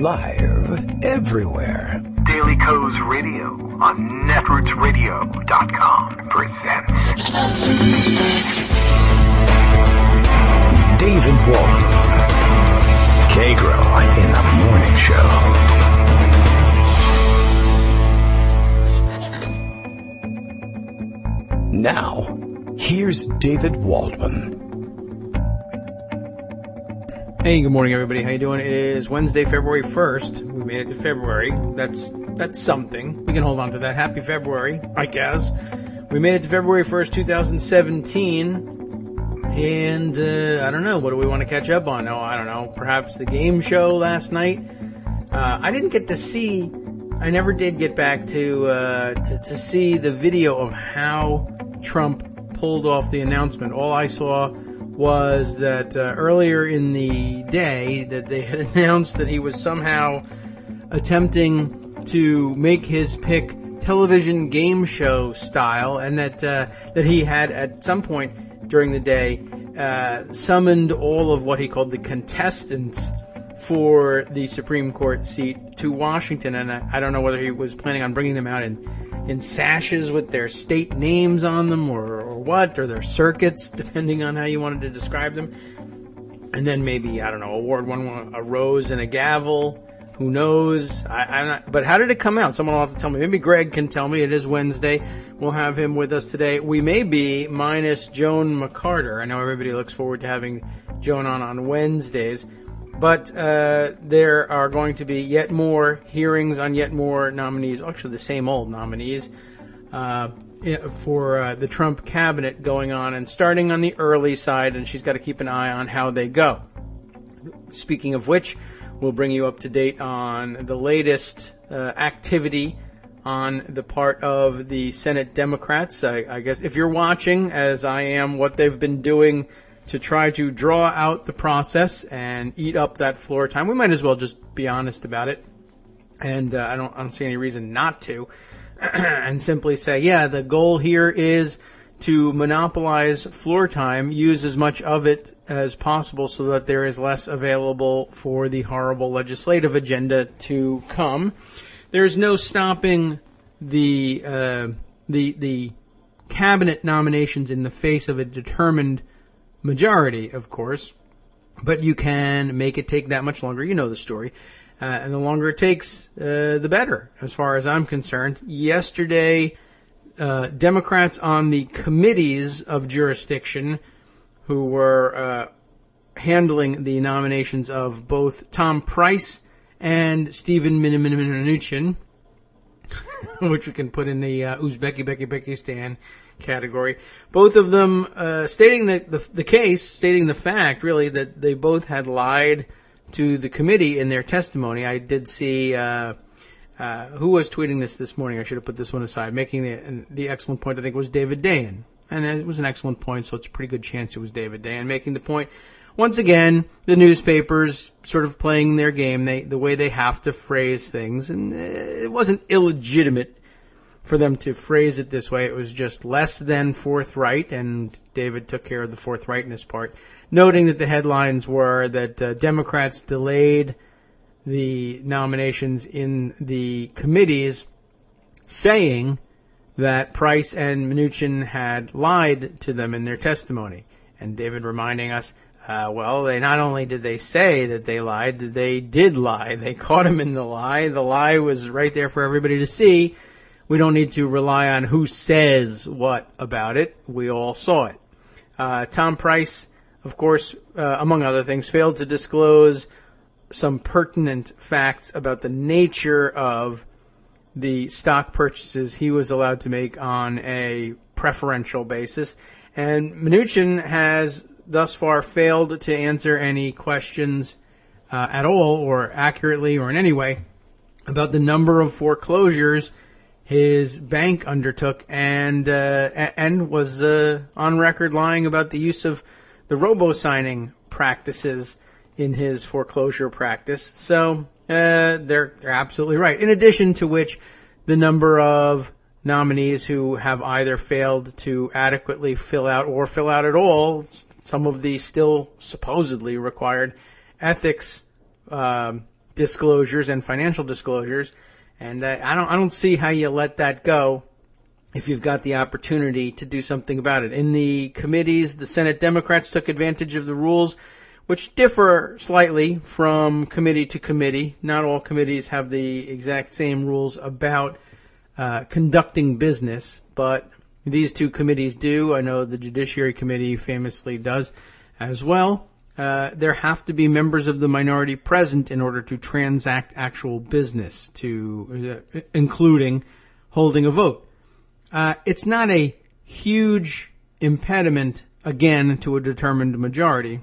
Live everywhere. Daily Co's Radio on netrootsradio.com presents David Walton. Kagro in the Morning Show. Now, here's David Waldman. Hey, good morning, everybody. How you doing? It is Wednesday, February 1st. We made it to February. That's something. We can hold on to that. Happy February, I guess. We made it to February 1st, 2017. And, I don't know. What do we want to catch up on? Oh, I don't know. Perhaps the game show last night. I didn't get to see... I never did get back to see the video of how Trump pulled off the announcement. All I saw was that earlier in the day that they had announced that he was somehow attempting to make his pick television game show style, and that he had at some point during the day summoned all of what he called the contestants for the Supreme Court seat to Washington. And I don't know whether he was planning on bringing them out in sashes with their state names on them or what, or their circuits, depending on how you wanted to describe them. And then maybe, I don't know, award one a rose and a gavel. Who knows? I'm not, but how did it come out? Someone will have to tell me. Maybe Greg can tell me. It is Wednesday. We'll have him with us today. We may be minus Joan McCarter. I know everybody looks forward to having Joan on Wednesdays. But there are going to be yet more hearings on yet more nominees, actually the same old nominees, for the Trump cabinet going on, and starting on the early side, and she's got to keep an eye on how they go. Speaking of which, we'll bring you up to date on the latest activity on the part of the Senate Democrats. I guess if you're watching, as I am, what they've been doing to try to draw out the process and eat up that floor time. We might as well just be honest about it. And I don't see any reason not to. And simply say, yeah, the goal here is to monopolize floor time, use as much of it as possible so that there is less available for the horrible legislative agenda to come. There's no stopping the cabinet nominations in the face of a determined majority, of course, but you can make it take that much longer. You know the story. And the longer it takes, the better, as far as I'm concerned. Yesterday, Democrats on the committees of jurisdiction who were handling the nominations of both Tom Price and Stephen Mnuchin, which we can put in the Uzbekistan category. Both of them stating the fact, really, that they both had lied to the committee in their testimony. I did see who was tweeting this morning. I should have put this one aside. Making the excellent point, I think, was David Dayen. And it was an excellent point, so it's a pretty good chance it was David Dayen making the point. Once again, the newspapers sort of playing their game, the way they have to phrase things. And it wasn't illegitimate for them to phrase it this way. It was just less than forthright, and David took care of the forthrightness part, noting that the headlines were that Democrats delayed the nominations in the committees, saying that Price and Mnuchin had lied to them in their testimony. And David reminding us, well, they not only did they say that they lied, they did lie. They caught him in the lie. The lie was right there for everybody to see. We don't need to rely on who says what about it. We all saw it. Tom Price, of course, among other things, failed to disclose some pertinent facts about the nature of the stock purchases he was allowed to make on a preferential basis. And Mnuchin has thus far failed to answer any questions at all, or accurately, or in any way, about the number of foreclosures his bank undertook, and was on record lying about the use of the robo-signing practices in his foreclosure practice. So they're absolutely right. In addition to which, the number of nominees who have either failed to adequately fill out or fill out at all some of the still supposedly required ethics disclosures and financial disclosures. And I don't see how you let that go if you've got the opportunity to do something about it. In the committees, the Senate Democrats took advantage of the rules, which differ slightly from committee to committee. Not all committees have the exact same rules about conducting business, but these two committees do. I know the Judiciary Committee famously does as well. There have to be members of the minority present in order to transact actual business, including holding a vote. It's not a huge impediment, again, to a determined majority.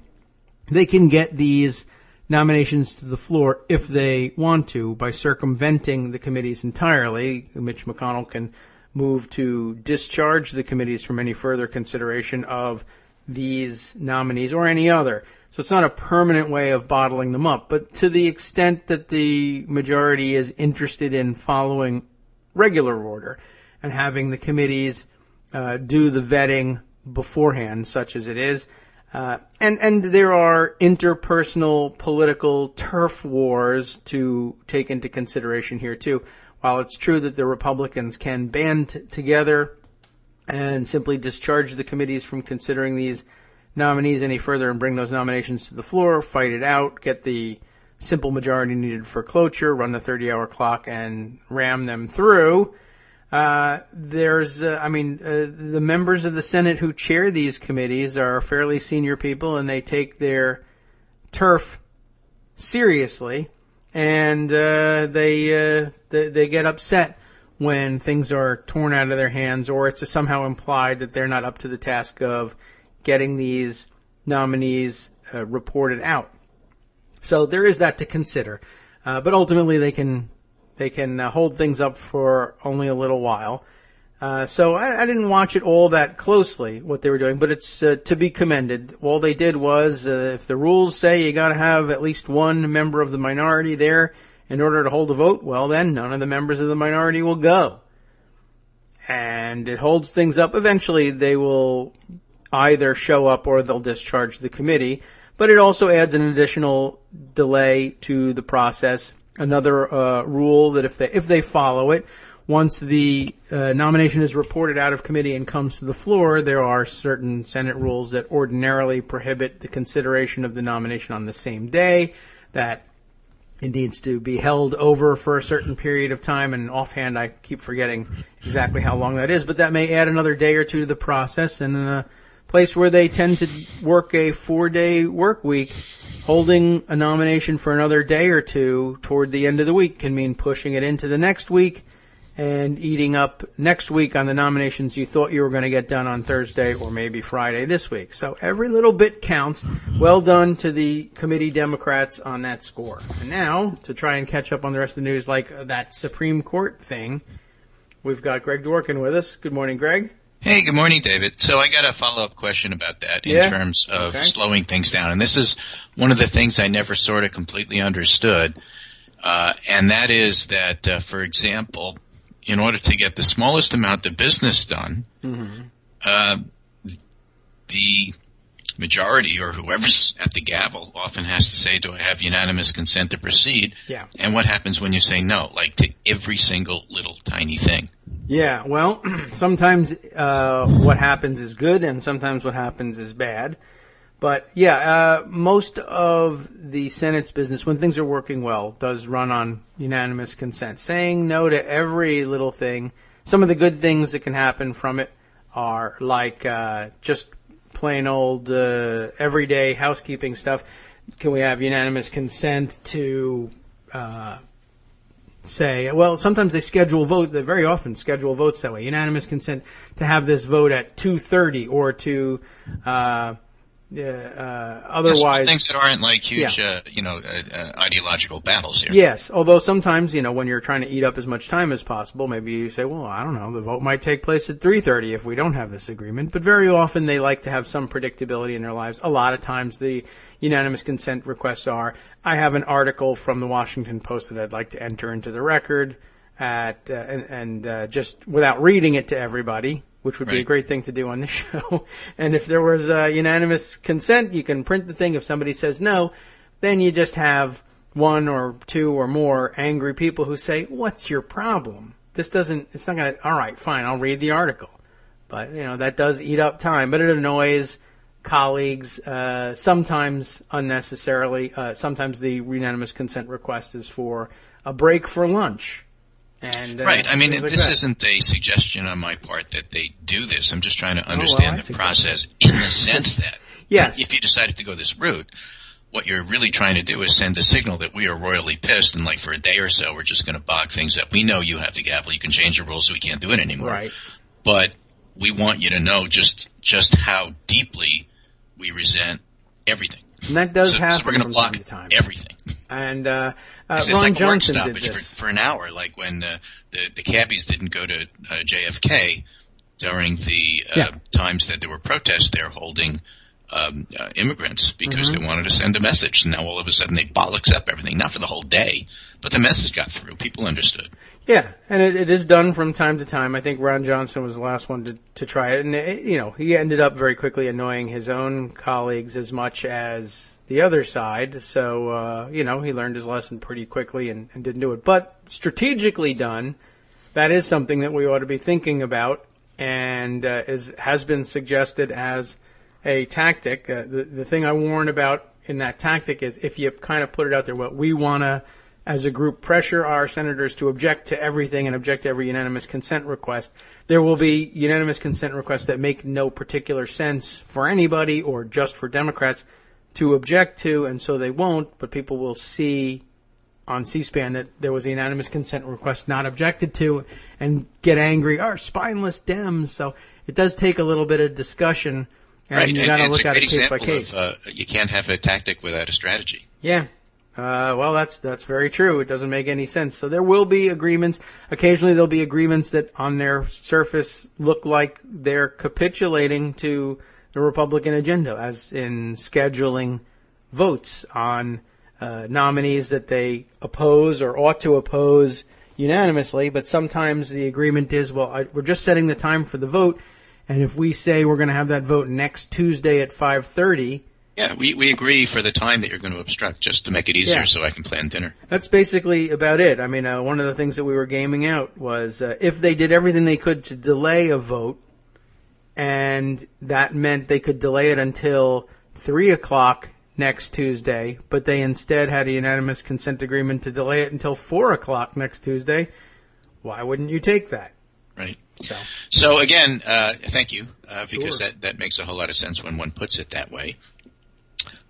They can get these nominations to the floor if they want to by circumventing the committees entirely. Mitch McConnell can move to discharge the committees from any further consideration of these nominees or any other. So it's not a permanent way of bottling them up. But to the extent that the majority is interested in following regular order and having the committees do the vetting beforehand, such as it is, and there are interpersonal political turf wars to take into consideration here too. While it's true that the Republicans can band together and simply discharge the committees from considering these nominees any further and bring those nominations to the floor, fight it out, get the simple majority needed for cloture, run the 30-hour clock, and ram them through. The members of the Senate who chair these committees are fairly senior people, and they take their turf seriously, and they get upset when things are torn out of their hands, or it's somehow implied that they're not up to the task of getting these nominees reported out. So there is that to consider. But ultimately they can hold things up for only a little while. So I didn't watch it all that closely, what they were doing, but it's to be commended. All they did was, if the rules say you got to have at least one member of the minority there in order to hold a vote, well then none of the members of the minority will go. And it holds things up. Eventually they will either show up or they'll discharge the committee, but it also adds an additional delay to the process. Another rule that if they follow it, once the nomination is reported out of committee and comes to the floor, there are certain Senate rules that ordinarily prohibit the consideration of the nomination on the same day, that it needs to be held over for a certain period of time, and offhand I keep forgetting exactly how long that is, but that may add another day or two to the process. And in a place where they tend to work a 4-day work week, holding a nomination for another day or two toward the end of the week can mean pushing it into the next week and eating up next week on the nominations you thought you were going to get done on Thursday or maybe Friday this week. So every little bit counts. Well done to the committee Democrats on that score. And now, to try and catch up on the rest of the news, like that Supreme Court thing, we've got Greg Dworkin with us. Good morning, Greg. Hey, good morning, David. So I got a follow-up question about that in terms of slowing things down. And this is one of the things I never sort of completely understood. And that is that, for example, in order to get the smallest amount of business done, the majority or whoever's at the gavel often has to say, do I have unanimous consent to proceed? Yeah. And what happens when you say no, like to every single little tiny thing? Yeah, well, sometimes what happens is good and sometimes what happens is bad. But, most of the Senate's business, when things are working well, does run on unanimous consent. Saying no to every little thing. Some of the good things that can happen from it are like just plain old everyday housekeeping stuff. Can we have unanimous consent to say, well, sometimes they very often schedule votes that way. Unanimous consent to have this vote at 2:30 or to otherwise. Things that aren't like huge, ideological battles here. Yes, although sometimes, when you're trying to eat up as much time as possible, maybe you say, well, I don't know, the vote might take place at 3:30 if we don't have this agreement. But very often they like to have some predictability in their lives. A lot of times the unanimous consent requests are, I have an article from the Washington Post that I'd like to enter into the record just without reading it to everybody, which would be a great thing to do on this show. And if there was unanimous consent, you can print the thing. If somebody says no, then you just have one or two or more angry people who say, "What's your problem? It's not going to, all right, fine, I'll read the article." But, that does eat up time. But it annoys colleagues, sometimes unnecessarily. Sometimes the unanimous consent request is for a break for lunch. And, right. I mean, this that. Isn't a suggestion on my part that they do this. I'm just trying to understand the process in the sense that yes. If you decided to go this route, what you're really trying to do is send a signal that we are royally pissed, and like for a day or so, we're just going to bog things up. We know you have the gavel. You can change the rules so we can't do it anymore. Right. But we want you to know just how deeply we resent everything. And that does happen. So we're going to block everything. And it's Ron like Johnson a work did stoppage this for an hour, like when the cabbies didn't go to JFK during the times that there were protests there holding immigrants because they wanted to send a message. And now all of a sudden they bollocks up everything, not for the whole day, but the message got through. People understood. Yeah, and it is done from time to time. I think Ron Johnson was the last one to try it. And, he ended up very quickly annoying his own colleagues as much as the other side. So, he learned his lesson pretty quickly and didn't do it. But strategically done, that is something that we ought to be thinking about and has been suggested as a tactic. The thing I warn about in that tactic is if you kind of put it out there, what we want to, as a group, pressure our senators to object to everything and object to every unanimous consent request. There will be unanimous consent requests that make no particular sense for anybody or just for Democrats to object to, and so they won't, but people will see on C-SPAN that there was a unanimous consent request not objected to and get angry, spineless Dems. So it does take a little bit of discussion, and you got to look at it case by case. You can't have a tactic without a strategy. Yeah. Well, that's very true. It doesn't make any sense. So there will be agreements. Occasionally there'll be agreements that on their surface look like they're capitulating to the Republican agenda, as in scheduling votes on nominees that they oppose or ought to oppose unanimously. But sometimes the agreement is, we're just setting the time for the vote, and if we say we're going to have that vote next Tuesday at 5:30, yeah, we agree for the time that you're going to obstruct, just to make it easier so I can plan dinner. That's basically about it. I mean, one of the things that we were gaming out was if they did everything they could to delay a vote, and that meant they could delay it until 3 o'clock next Tuesday, but they instead had a unanimous consent agreement to delay it until 4 o'clock next Tuesday, why wouldn't you take that? Right. So again, thank you, because that makes a whole lot of sense when one puts it that way.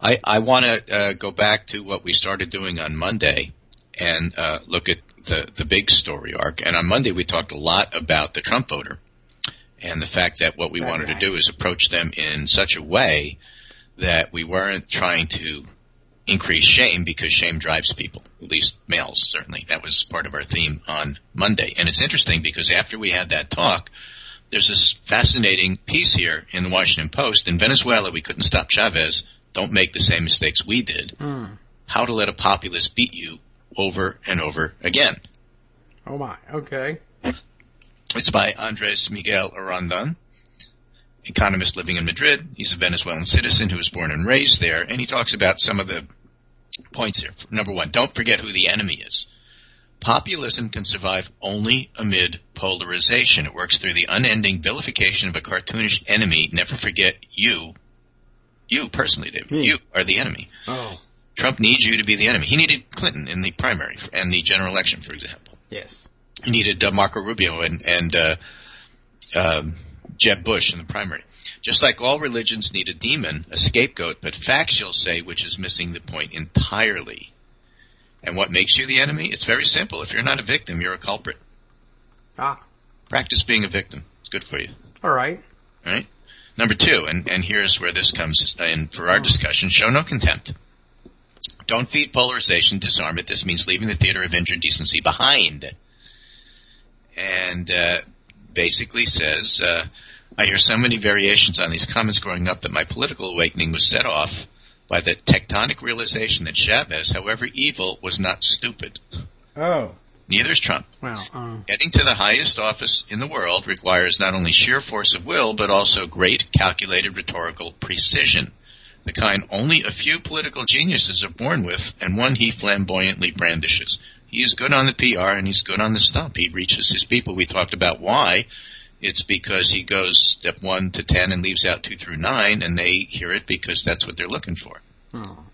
I want to go back to what we started doing on Monday and look at the big story arc. And on Monday we talked a lot about the Trump voter and the fact that what we wanted to do is approach them in such a way that we weren't trying to increase shame, because shame drives people, at least males, certainly. That was part of our theme on Monday. And it's interesting because after we had that talk, there's this fascinating piece here in the Washington Post. In Venezuela, we couldn't stop Chavez. Don't make the same mistakes we did. How to let a populist beat you over and over again. Oh, my. Okay. It's by Andres Miguel Arandon, economist living in Madrid. He's a Venezuelan citizen who was born and raised there, and he talks about some of the points here. Number one, don't forget who the enemy is. Populism can survive only amid polarization. It works through the unending vilification of a cartoonish enemy. Never forget you personally, David, you are the enemy. Oh. Trump needs you to be the enemy. He needed Clinton in the primary and the general election, for example. Yes. He needed Marco Rubio and Jeb Bush in the primary. Just like all religions need a demon, a scapegoat, but facts, you'll say, which is missing the point entirely. And what makes you the enemy? It's very simple. If you're not a victim, you're a culprit. Practice being a victim. It's good for you. All right. All right? Number two, and here's where this comes in for our discussion, show no contempt. Don't feed polarization, disarm it. This means leaving the theater of injured decency behind. And basically says, I hear so many variations on these comments growing up that my political awakening was set off by the tectonic realization that Chavez, however evil, was not stupid. Oh. Neither is Trump. Well, Getting to the highest office in the world requires not only sheer force of will, but also great calculated rhetorical precision. the kind only a few political geniuses are born with, and one he flamboyantly brandishes. He is good on the PR, and he's good on the stump. He reaches his people. We talked about why. It's because he goes step 1 to 10 and leaves out 2 through 9, and they hear it because that's what they're looking for. Oh.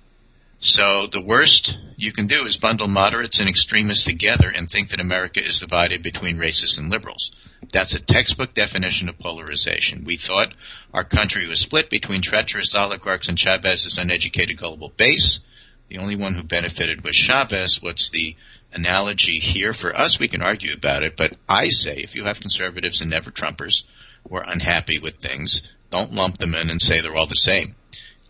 So the worst you can do is bundle moderates and extremists together and think that America is divided between racists and liberals. That's a textbook definition of polarization. We thought our country was split between treacherous oligarchs and Chavez's uneducated gullible base. The only one who benefited was Chavez. What's the analogy here? For us, we can argue about it, but I say if you have conservatives and never-Trumpers who are unhappy with things, don't lump them in and say they're all the same.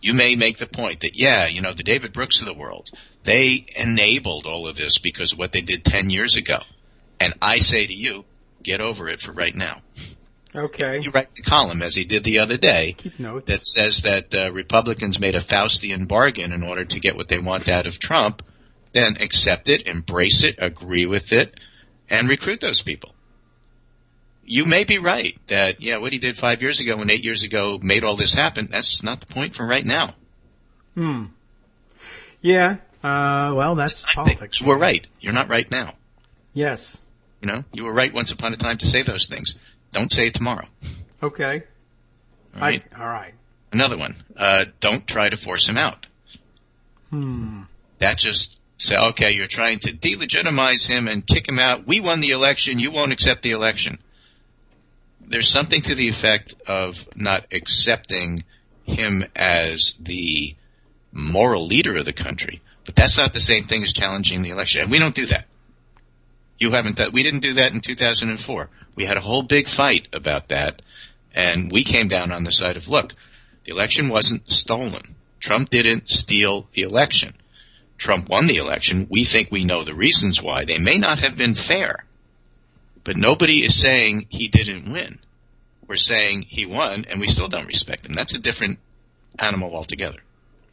You may make the point that, the David Brooks of the world, they enabled all of this because of what they did 10 years ago. And I say to you, get over it for right now. Okay. You write a column, as he did the other day, keep notes, that says that Republicans made a Faustian bargain in order to get what they want out of Trump. Then accept it, embrace it, agree with it, and recruit those people. You may be right that, what he did 5 years ago and 8 years ago made all this happen. That's not the point for right now. Yeah. Well, that's politics. You were right. You're not right now. Yes. You were right once upon a time to say those things. Don't say it tomorrow. Okay. All right. All right. Another one. Don't try to force him out. That just say, okay, you're trying to delegitimize him and kick him out. We won the election. You won't accept the election. There's something to the effect of not accepting him as the moral leader of the country, but that's not the same thing as challenging the election. And we don't do that. You haven't done. We didn't do that in 2004. We had a whole big fight about that, and we came down on the side of, look, the election wasn't stolen. Trump didn't steal the election. Trump won the election. We think we know the reasons why. They may not have been fair, but nobody is saying he didn't win. We're saying he won, and we still don't respect him. That's a different animal altogether.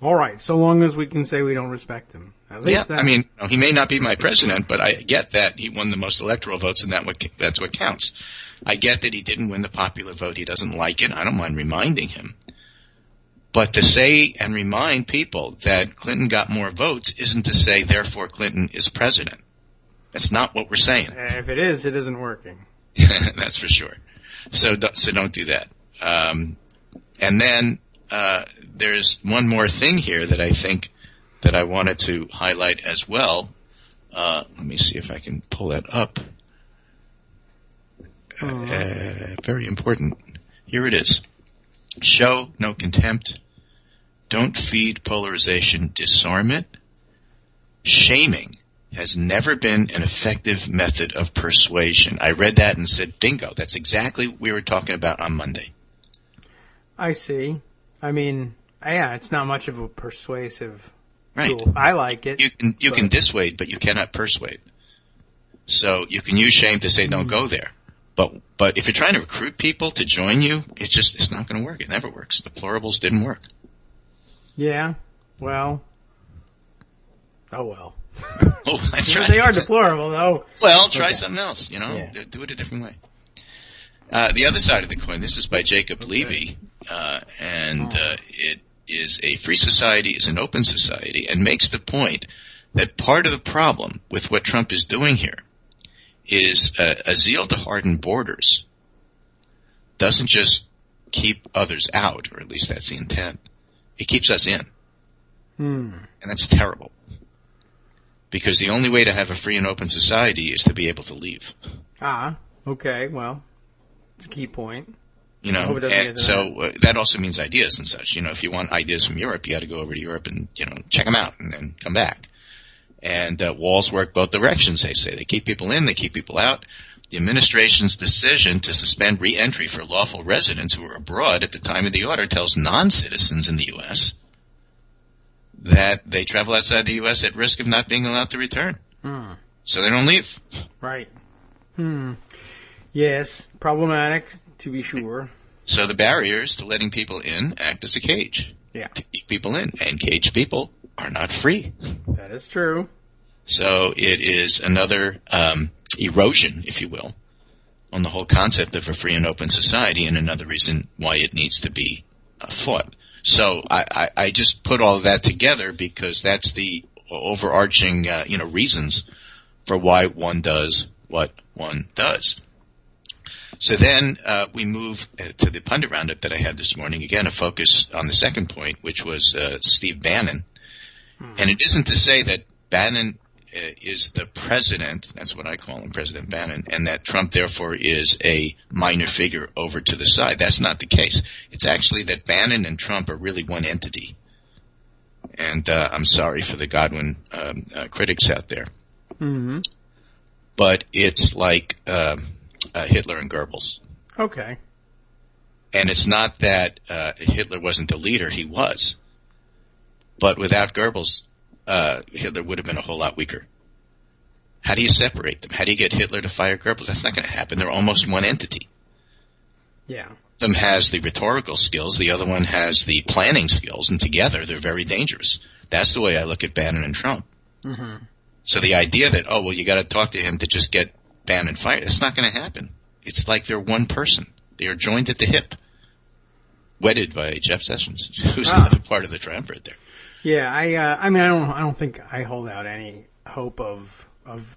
All right, so long as we can say we don't respect him. At least that. I mean, he may not be my president, but I get that he won the most electoral votes, and that's what counts. I get that he didn't win the popular vote. He doesn't like it. I don't mind reminding him. But to say and remind people that Clinton got more votes isn't to say, therefore, Clinton is president. That's not what we're saying. If it is, it isn't working. That's for sure. So don't do that. And then there's one more thing here that I think that I wanted to highlight as well. Let me see if I can pull that up. Very important. Here it is. Show no contempt. Don't feed polarization. Disarm it. Shaming has never been an effective method of persuasion. I read that and said, bingo, that's exactly what we were talking about on Monday. I see. I mean, it's not much of a persuasive tool. Right. I like it. You can dissuade, but you cannot persuade. So you can use shame to say don't go there. But if you're trying to recruit people to join you, it's not going to work. It never works. The plurables didn't work. Yeah. Well. Oh, well. Oh, that's right. They are deplorable, though. Well, try something else, Yeah. Do it a different way. The other side of the coin, this is by Jacob Levy, and it is a free society, is an open society, and makes the point that part of the problem with what Trump is doing here is a zeal to harden borders doesn't just keep others out, or at least that's the intent. It keeps us in. And that's terrible. Because the only way to have a free and open society is to be able to leave. Okay, well, it's a key point. And so that also means ideas and such. If you want ideas from Europe, you got to go over to Europe and, check them out and then come back. And walls work both directions, they say. They keep people in, they keep people out. The administration's decision to suspend re-entry for lawful residents who are abroad at the time of the order tells non-citizens in the U.S. that they travel outside the U.S. at risk of not being allowed to return. So they don't leave. Right. Yes, problematic, to be sure. So the barriers to letting people in act as a cage. Yeah. To keep people in. And caged people are not free. That is true. So it is another erosion, if you will, on the whole concept of a free and open society, and another reason why it needs to be fought. So I just put all of that together because that's the overarching, reasons for why one does what one does. So then we move to the pundit roundup that I had this morning. Again, a focus on the second point, which was Steve Bannon. And it isn't to say that Bannon is the president, that's what I call him, President Bannon, and that Trump, therefore, is a minor figure over to the side. That's not the case. It's actually that Bannon and Trump are really one entity. And I'm sorry for the Godwin critics out there. Mm-hmm. But it's like Hitler and Goebbels. Okay. And it's not that Hitler wasn't the leader. He was. But without Goebbels, Hitler would have been a whole lot weaker. How do you separate them? How do you get Hitler to fire Goebbels? That's not going to happen. They're almost one entity. Yeah. One of them has the rhetorical skills. The other one has the planning skills. And together, they're very dangerous. That's the way I look at Bannon and Trump. Mm-hmm. So the idea that, you got to talk to him to just get Bannon fired, that's not going to happen. It's like they're one person. They are joined at the hip. Wedded by Jeff Sessions, who's another part of the triumvirate there. Yeah, I don't think I hold out any hope of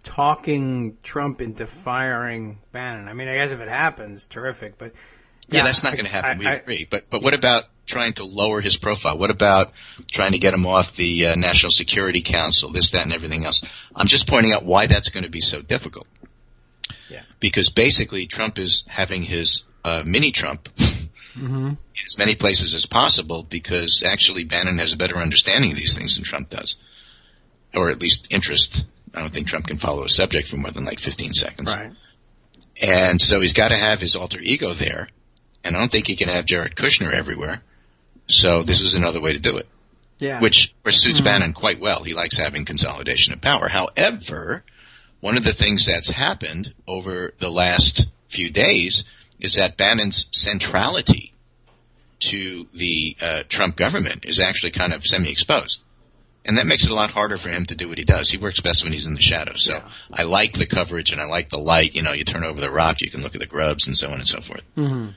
talking Trump into firing Bannon. I mean, I guess if it happens, terrific, but yeah, that's not going to happen. We agree. But what about trying to lower his profile? What about trying to get him off the National Security Council, this, that, and everything else? I'm just pointing out why that's going to be so difficult. Yeah. Because basically Trump is having his mini-Trump in as many places as possible because actually Bannon has a better understanding of these things than Trump does. Or at least interest. I don't think Trump can follow a subject for more than like 15 seconds. Right. And so he's got to have his alter ego there. And I don't think he can have Jared Kushner everywhere. So this is another way to do it. Yeah. Which suits Bannon quite well. He likes having consolidation of power. However, one of the things that's happened over the last few days is that Bannon's centrality to the Trump government is actually kind of semi-exposed. And that makes it a lot harder for him to do what he does. He works best when he's in the shadows. So I like the coverage and I like the light. You know, you turn over the rock, you can look at the grubs and so on and so forth. Mm-hmm.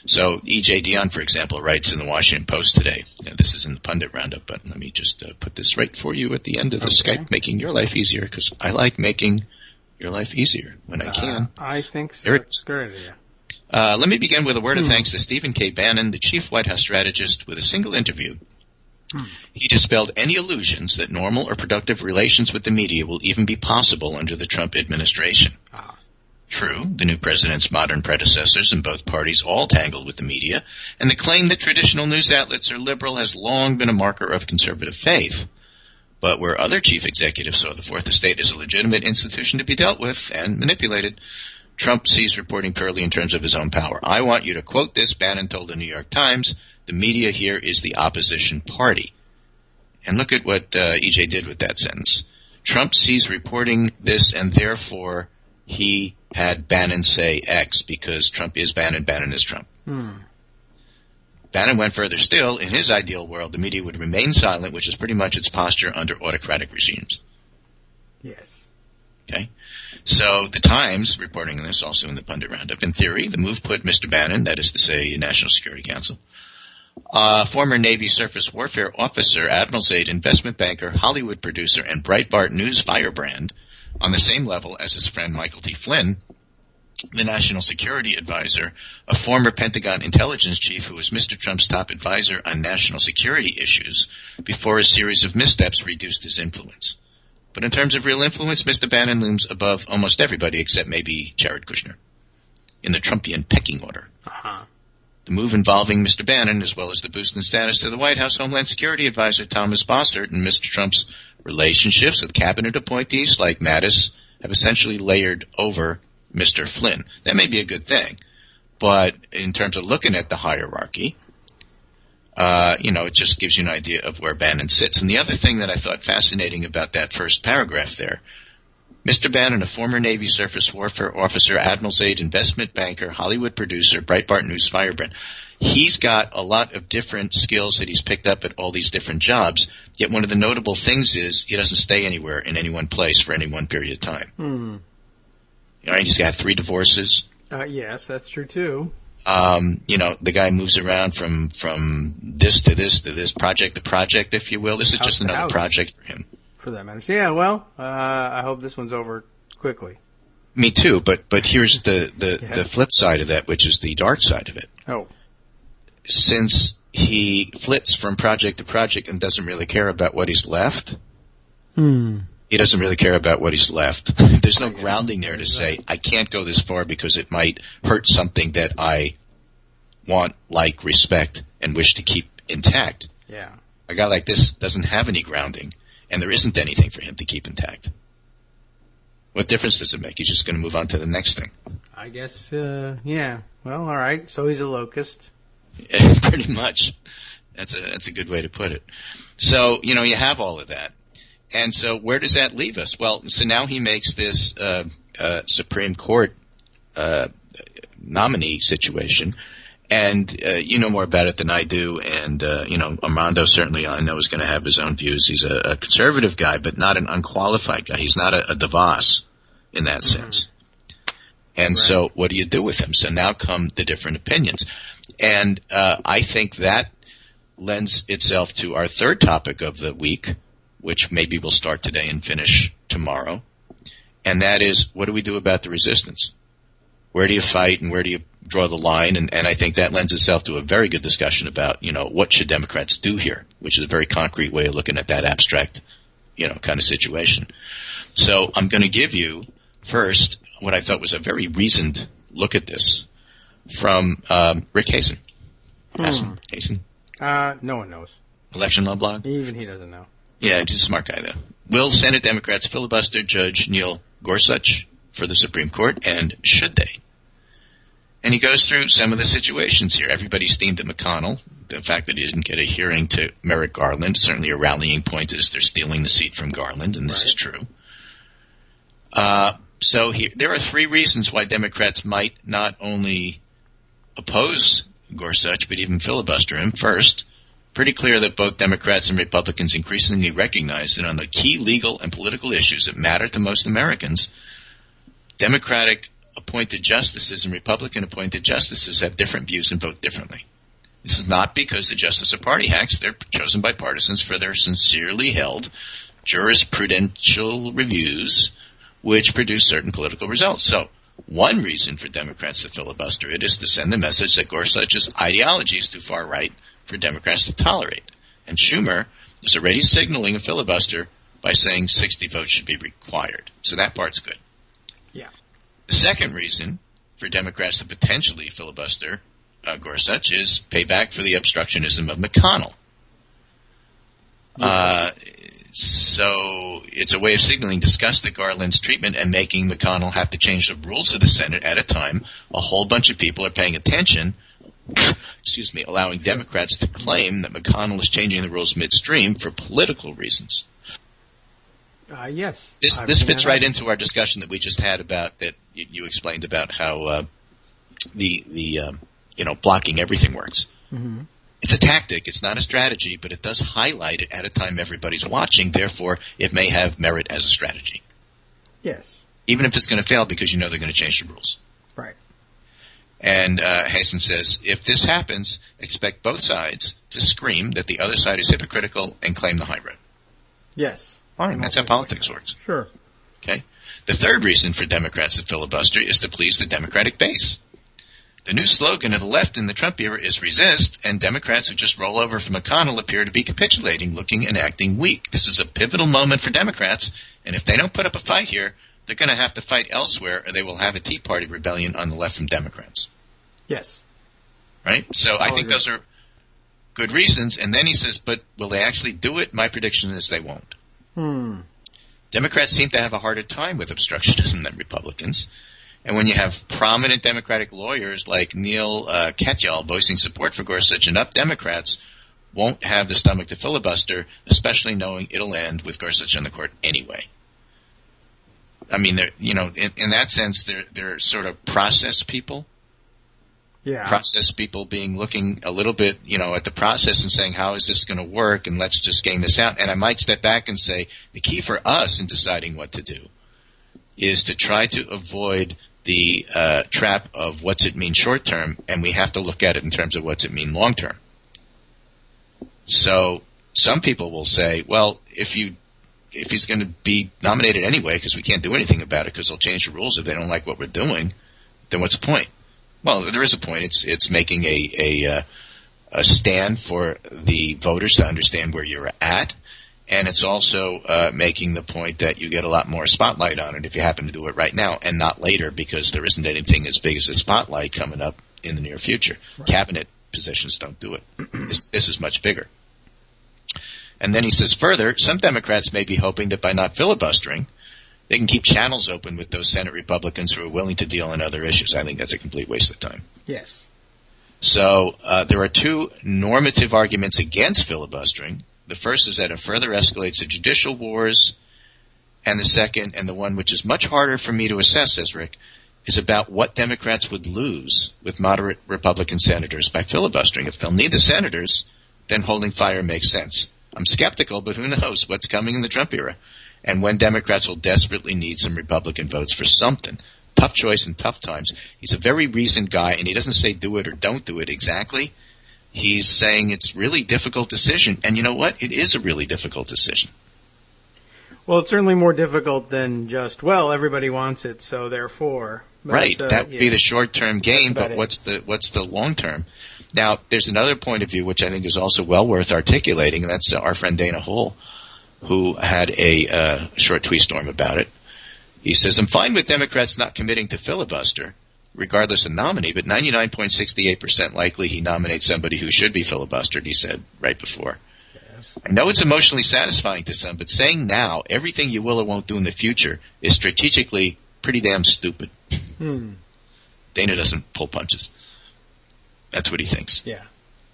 So E.J. Dionne, for example, writes in the Washington Post today. This is in the pundit roundup, but let me just put this right for you at the end of the Skype, making your life easier, because I like making your life easier when I can. I think so. That's a good idea. Let me begin with a word of thanks to Stephen K. Bannon, the chief White House strategist, with a single interview. He dispelled any illusions that normal or productive relations with the media will even be possible under the Trump administration. True, the new president's modern predecessors in both parties all tangled with the media, and the claim that traditional news outlets are liberal has long been a marker of conservative faith. But where other chief executives saw the Fourth Estate as a legitimate institution to be dealt with and manipulated, Trump sees reporting purely in terms of his own power. I want you to quote this, Bannon told the New York Times, "The media here is the opposition party." And look at what EJ did with that sentence. Trump sees reporting this, and therefore he had Bannon say X, because Trump is Bannon, Bannon is Trump. Bannon went further still. In his ideal world, the media would remain silent, which is pretty much its posture under autocratic regimes. Yes. Okay? So the Times, reporting on this also in the pundit roundup, in theory, the move put Mr. Bannon, that is to say, National Security Council, former Navy surface warfare officer, Admiral's aide, investment banker, Hollywood producer, and Breitbart News firebrand, on the same level as his friend Michael T. Flynn, the National Security Advisor, a former Pentagon intelligence chief who was Mr. Trump's top advisor on national security issues before a series of missteps reduced his influence. But in terms of real influence, Mr. Bannon looms above almost everybody except maybe Jared Kushner in the Trumpian pecking order. The move involving Mr. Bannon, as well as the boost in status to the White House Homeland Security Advisor Thomas Bossert and Mr. Trump's relationships with cabinet appointees like Mattis, have essentially layered over Mr. Flynn. That may be a good thing, but in terms of looking at the hierarchy, it just gives you an idea of where Bannon sits. And the other thing that I thought fascinating about that first paragraph there, Mr. Bannon, a former Navy surface warfare officer, Admiral's aide, investment banker, Hollywood producer, Breitbart News firebrand. He's got a lot of different skills that he's picked up at all these different jobs, yet one of the notable things is he doesn't stay anywhere in any one place for any one period of time. He's got 3 divorces. Yes, that's true too. The guy moves around from this to this to this, project to project, if you will. This is just another project for him. For that matter. So, yeah, well, I hope this one's over quickly. Me too, but here's the flip side of that, which is the dark side of it. Oh. Since he flits from project to project and doesn't really care about what he's left, he doesn't really care about what he's left. There's no grounding there to say, I can't go this far because it might hurt something that I want, like, respect, and wish to keep intact. Yeah. A guy like this doesn't have any grounding, and there isn't anything for him to keep intact. What difference does it make? He's just going to move on to the next thing. I guess, yeah. Well, all right. So he's a locust. Pretty much. That's a good way to put it. So, you have all of that. And so where does that leave us? Well, so now he makes this Supreme Court nominee situation. And you know more about it than I do. And, Armando certainly I know is going to have his own views. He's a conservative guy, but not an unqualified guy. He's not a DeVos in that sense. And so what do you do with him? So now come the different opinions. And I think that lends itself to our third topic of the week, which maybe we'll start today and finish tomorrow. And that is, what do we do about the resistance? Where do you fight and where do you draw the line? And I think that lends itself to a very good discussion about, what should Democrats do here, which is a very concrete way of looking at that abstract, kind of situation. So I'm going to give you first what I thought was a very reasoned look at this from Rick Hasen. Hasen? No one knows. Election Law Blog? Even he doesn't know. Yeah, he's a smart guy, though. Will Senate Democrats filibuster Judge Neil Gorsuch for the Supreme Court, and should they? And he goes through some of the situations here. Everybody steamed at McConnell. The fact that he didn't get a hearing to Merrick Garland, certainly a rallying point is they're stealing the seat from Garland, and this is true. So there are three reasons why Democrats might not only oppose Gorsuch, but even filibuster him. First, pretty clear that both Democrats and Republicans increasingly recognize that on the key legal and political issues that matter to most Americans, Democratic appointed justices and Republican appointed justices have different views and vote differently. This is not because the justices are party hacks. They're chosen by partisans for their sincerely held jurisprudential reviews, which produce certain political results. So one reason for Democrats to filibuster it is to send the message that Gorsuch's ideology is too far right for Democrats to tolerate. And Schumer is already signaling a filibuster by saying 60 votes should be required. So that part's good. Yeah. The second reason for Democrats to potentially filibuster Gorsuch is payback for the obstructionism of McConnell. So it's a way of signaling disgust at Garland's treatment and making McConnell have to change the rules of the Senate at a time a whole bunch of people are paying attention, allowing Democrats to claim that McConnell is changing the rules midstream for political reasons. Yes. This fits right into our discussion that we just had about that you explained about how the blocking everything works. Mm-hmm. It's a tactic. It's not a strategy, but it does highlight it at a time everybody's watching. Therefore, it may have merit as a strategy. Yes. Even if it's going to fail because they're going to change the rules. Right. And Hasen says, if this happens, expect both sides to scream that the other side is hypocritical and claim the high road. Yes. Fine. That's how politics works. Sure. Okay. The third reason for Democrats to filibuster is to please the Democratic base. The new slogan of the left in the Trump era is resist, and Democrats who just roll over from McConnell appear to be capitulating, looking and acting weak. This is a pivotal moment for Democrats, and if they don't put up a fight here, they're going to have to fight elsewhere, or they will have a Tea Party rebellion on the left from Democrats. Yes. Right? So I think those are good reasons, and then he says, but will they actually do it? My prediction is they won't. Democrats seem to have a harder time with obstructionism than Republicans. And when you have prominent Democratic lawyers like Neil Katyal voicing support for Gorsuch, enough Democrats won't have the stomach to filibuster, especially knowing it'll end with Gorsuch on the court anyway. I mean, in that sense, they're sort of process people. Yeah. Process people looking a little bit, at the process and saying, how is this going to work? And let's just game this out. And I might step back and say the key for us in deciding what to do is to try to avoid the trap of what's it mean short term, and we have to look at it in terms of what's it mean long term. So some people will say, well, if he's going to be nominated anyway because we can't do anything about it because they'll change the rules if they don't like what we're doing, then what's the point? Well, there is a point. It's making a stand for the voters to understand where you're at, and it's also making the point that you get a lot more spotlight on it if you happen to do it right now and not later because there isn't anything as big as a spotlight coming up in the near future. Right. Cabinet positions don't do it. This is much bigger. And then he says further, some Democrats may be hoping that by not filibustering, they can keep channels open with those Senate Republicans who are willing to deal on other issues. I think that's a complete waste of time. Yes. So there are two normative arguments against filibustering. The first is that it further escalates the judicial wars, and the second, and the one which is much harder for me to assess, says Rick, is about what Democrats would lose with moderate Republican senators by filibustering. If they'll need the senators, then holding fire makes sense. I'm skeptical, but who knows what's coming in the Trump era, and when Democrats will desperately need some Republican votes for something. Tough choice in tough times. He's a very reasoned guy, and he doesn't say do it or don't do it exactly. He's saying it's really difficult decision, and you know what? It is a really difficult decision. Well, it's certainly more difficult than just, well, everybody wants it, so therefore. But, right, that would be the short-term gain, but it. what's the long-term? Now, there's another point of view which I think is also well worth articulating, and that's our friend Dana Hull, who had a short tweet storm about it. He says, I'm fine with Democrats not committing to filibuster, regardless of nominee, but 99.68% likely he nominates somebody who should be filibustered, he said right before. Yes. I know it's emotionally satisfying to some, but saying now everything you will or won't do in the future is strategically pretty damn stupid. Dana doesn't pull punches. That's what he thinks. Yeah.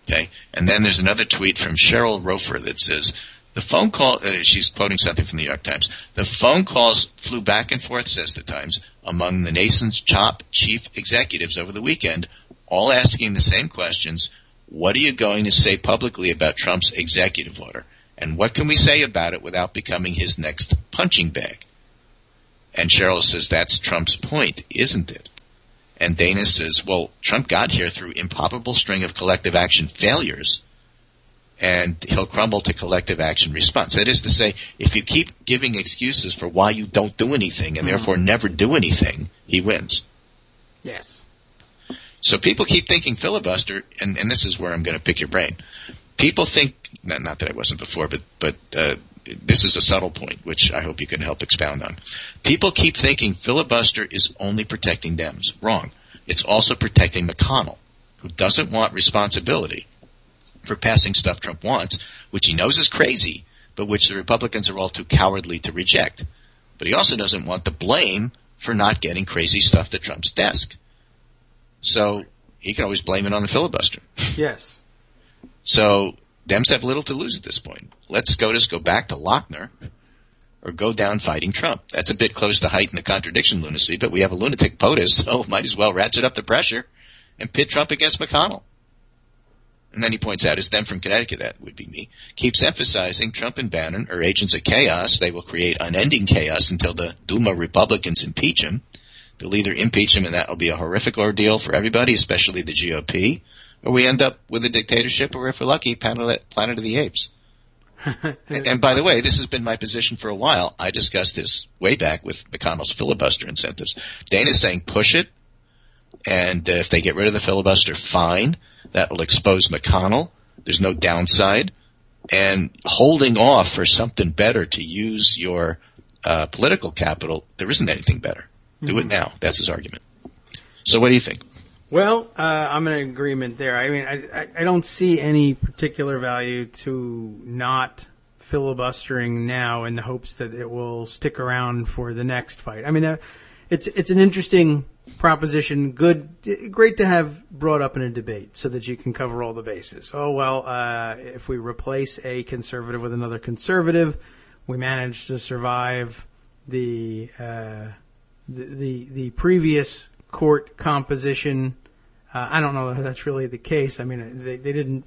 Okay. And then there's another tweet from Cheryl Rofer that says, the phone call, she's quoting something from the New York Times. The phone calls flew back and forth, says the Times, among the nation's top chief executives over the weekend, all asking the same questions. What are you going to say publicly about Trump's executive order? And what can we say about it without becoming his next punching bag? And Cheryl says, that's Trump's point, isn't it? And Dana says, well, Trump got here through improbable string of collective action failures, and he'll crumble to collective action response. That is to say, if you keep giving excuses for why you don't do anything and therefore never do anything, he wins. Yes. So people keep thinking filibuster, and this is where I'm going to pick your brain. People think, not that I wasn't before, but this is a subtle point, which I hope you can help expound on. People keep thinking filibuster is only protecting Dems. Wrong. It's also protecting McConnell, who doesn't want responsibility for passing stuff Trump wants, which he knows is crazy, but which the Republicans are all too cowardly to reject. But he also doesn't want the blame for not getting crazy stuff to Trump's desk. So he can always blame it on the filibuster. Yes. So Dems have little to lose at this point. Let's go back to Lochner or go down fighting Trump. That's a bit close to heighten the contradiction lunacy, but we have a lunatic POTUS, so might as well ratchet up the pressure and pit Trump against McConnell. And then he points out, his Dem from Connecticut, that would be me, keeps emphasizing Trump and Bannon are agents of chaos. They will create unending chaos until the Duma Republicans impeach him. They'll either impeach him, and that will be a horrific ordeal for everybody, especially the GOP, or we end up with a dictatorship, or if we're lucky, Planet of the Apes. and by the way, this has been my position for a while. I discussed this way back with McConnell's filibuster incentives. Dana's saying push it, and if they get rid of the filibuster, fine. That will expose McConnell. There's no downside. And holding off for something better to use your political capital, there isn't anything better. Do it now. That's his argument. So what do you think? Well, I'm in agreement there. I mean, I don't see any particular value to not filibustering now in the hopes that it will stick around for the next fight. I mean, it's an interesting proposition. Great to have brought up in a debate so that you can cover all the bases. Oh, well, if we replace a conservative with another conservative, we manage to survive the previous court composition. I don't know if that's really the case. I mean, they didn't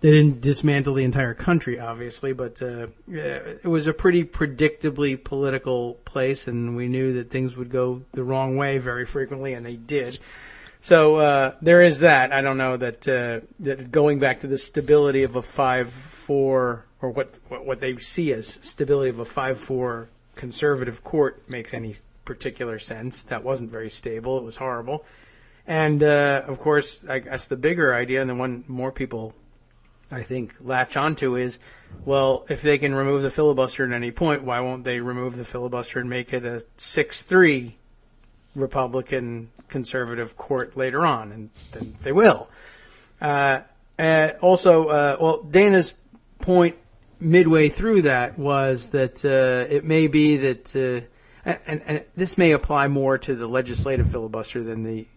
They didn't dismantle the entire country, obviously, but it was a pretty predictably political place, and we knew that things would go the wrong way very frequently, and they did. So there is that. I don't know that going back to the stability of a 5-4, or what they see as stability of a 5-4 conservative court makes any particular sense. That wasn't very stable. It was horrible. And, of course, I guess the bigger idea, and the one more people, I think, latch onto is, well, if they can remove the filibuster at any point, why won't they remove the filibuster and make it a 6-3 Republican conservative court later on? And then they will. Also, Dana's point midway through that was that it may be that, and this may apply more to the legislative filibuster than the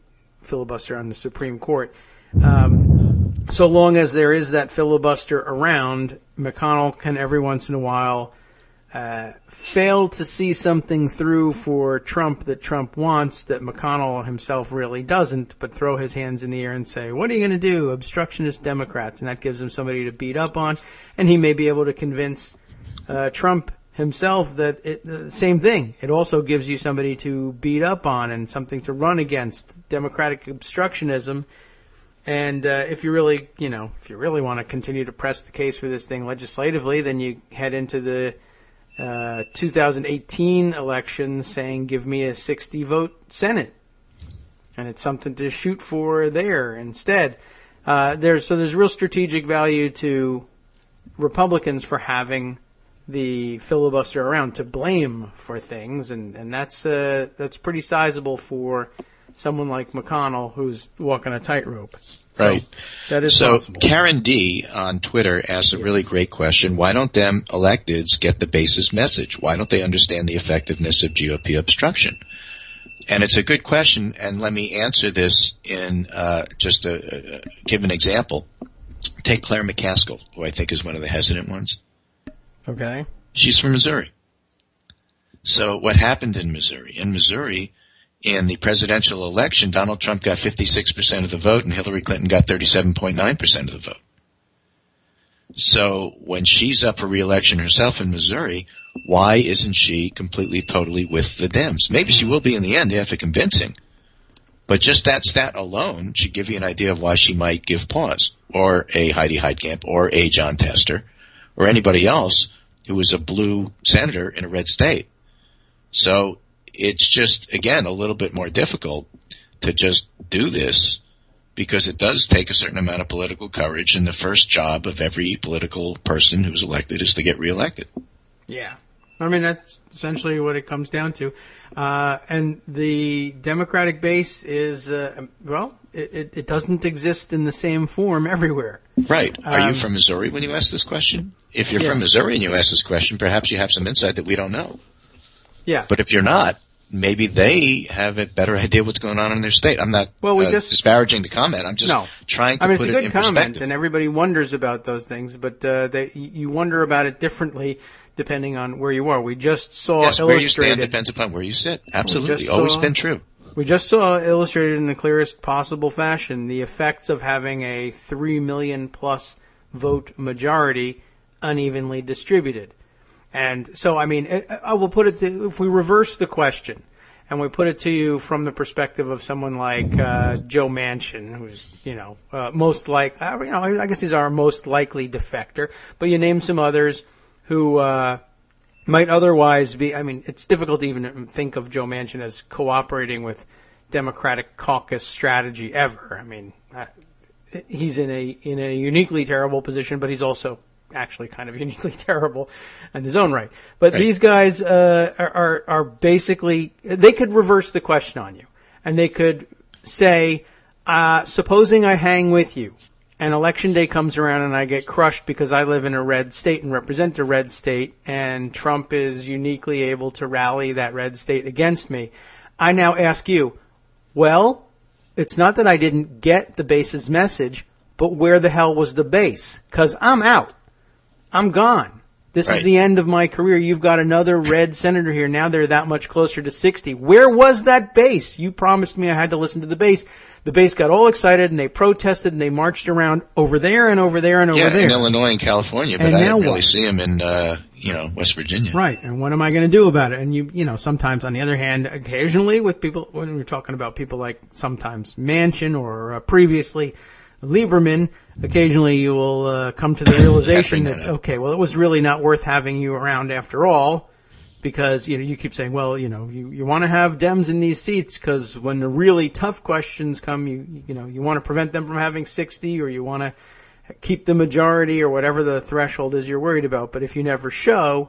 filibuster on the Supreme Court. So long as there is that filibuster around, McConnell can every once in a while fail to see something through for Trump that Trump wants that McConnell himself really doesn't, but throw his hands in the air and say, what are you going to do? Obstructionist Democrats. And that gives him somebody to beat up on. And he may be able to convince Trump himself that the same thing. It also gives you somebody to beat up on and something to run against Democratic obstructionism. And if you really want to continue to press the case for this thing legislatively, then you head into the 2018 election saying, give me a 60-vote Senate. And it's something to shoot for there instead. There's real strategic value to Republicans for having the filibuster around to blame for things, and that's pretty sizable for someone like McConnell who's walking a tightrope. So right. That is possible. Karen D. on Twitter asked a really great question. Why don't them electeds get the basis message? Why don't they understand the effectiveness of GOP obstruction? And it's a good question, and let me answer this in just give an example. Take Claire McCaskill, who I think is one of the hesitant ones. Okay. She's from Missouri. So what happened in Missouri? In Missouri, in the presidential election, Donald Trump got 56% of the vote and Hillary Clinton got 37.9% of the vote. So when she's up for re-election herself in Missouri, why isn't she completely, totally with the Dems? Maybe she will be in the end after convincing. But just that stat alone should give you an idea of why she might give pause, or a Heidi Heitkamp, or a John Tester, or anybody else who was a blue senator in a red state. So it's just, again, a little bit more difficult to just do this because it does take a certain amount of political courage, and the first job of every political person who's elected is to get reelected. Yeah. I mean, that's essentially what it comes down to. And the Democratic base is, it doesn't exist in the same form everywhere. Right. Are you from Missouri when you ask this question? If you're from Missouri and you ask this question, perhaps you have some insight that we don't know. Yeah. But if you're not, maybe they have a better idea what's going on in their state. I'm not disparaging the comment. I'm just trying to put it in perspective. It's a good comment, and everybody wonders about those things, but you wonder about it differently depending on where you are. We just saw illustrated. Where you stand depends upon where you sit. Absolutely. Always been true. We just saw illustrated in the clearest possible fashion the effects of having a 3 million plus vote majority unevenly distributed. And so, I mean, I will put it to, if we reverse the question and we put it to you from the perspective of someone like Joe Manchin, who's, most like, I guess he's our most likely defector, but you name some others who might otherwise be, I mean, it's difficult to even think of Joe Manchin as cooperating with Democratic caucus strategy ever. I mean, he's in a uniquely terrible position, but he's also actually kind of uniquely terrible in his own right. But these guys are basically, they could reverse the question on you. And they could say, supposing I hang with you, and election day comes around and I get crushed because I live in a red state and represent a red state, and Trump is uniquely able to rally that red state against me. I now ask you, well, it's not that I didn't get the base's message, but where the hell was the base? Because I'm out. I'm gone. This is the end of my career. You've got another red senator here. Now they're that much closer to 60. Where was that base? You promised me I had to listen to the base. The base got all excited, and they protested, and they marched around over there and over there and over there. Yeah, in Illinois and California, but I didn't really see them in, West Virginia. Right, and what am I going to do about it? And sometimes, on the other hand, occasionally with people, when we're talking about people like sometimes Manchin or previously Lieberman, occasionally you will come to the realization that, okay, well, it was really not worth having you around after all, because, you keep saying, well, you want to have Dems in these seats because when the really tough questions come, you want to prevent them from having 60, or you want to keep the majority, or whatever the threshold is you're worried about. But if you never show,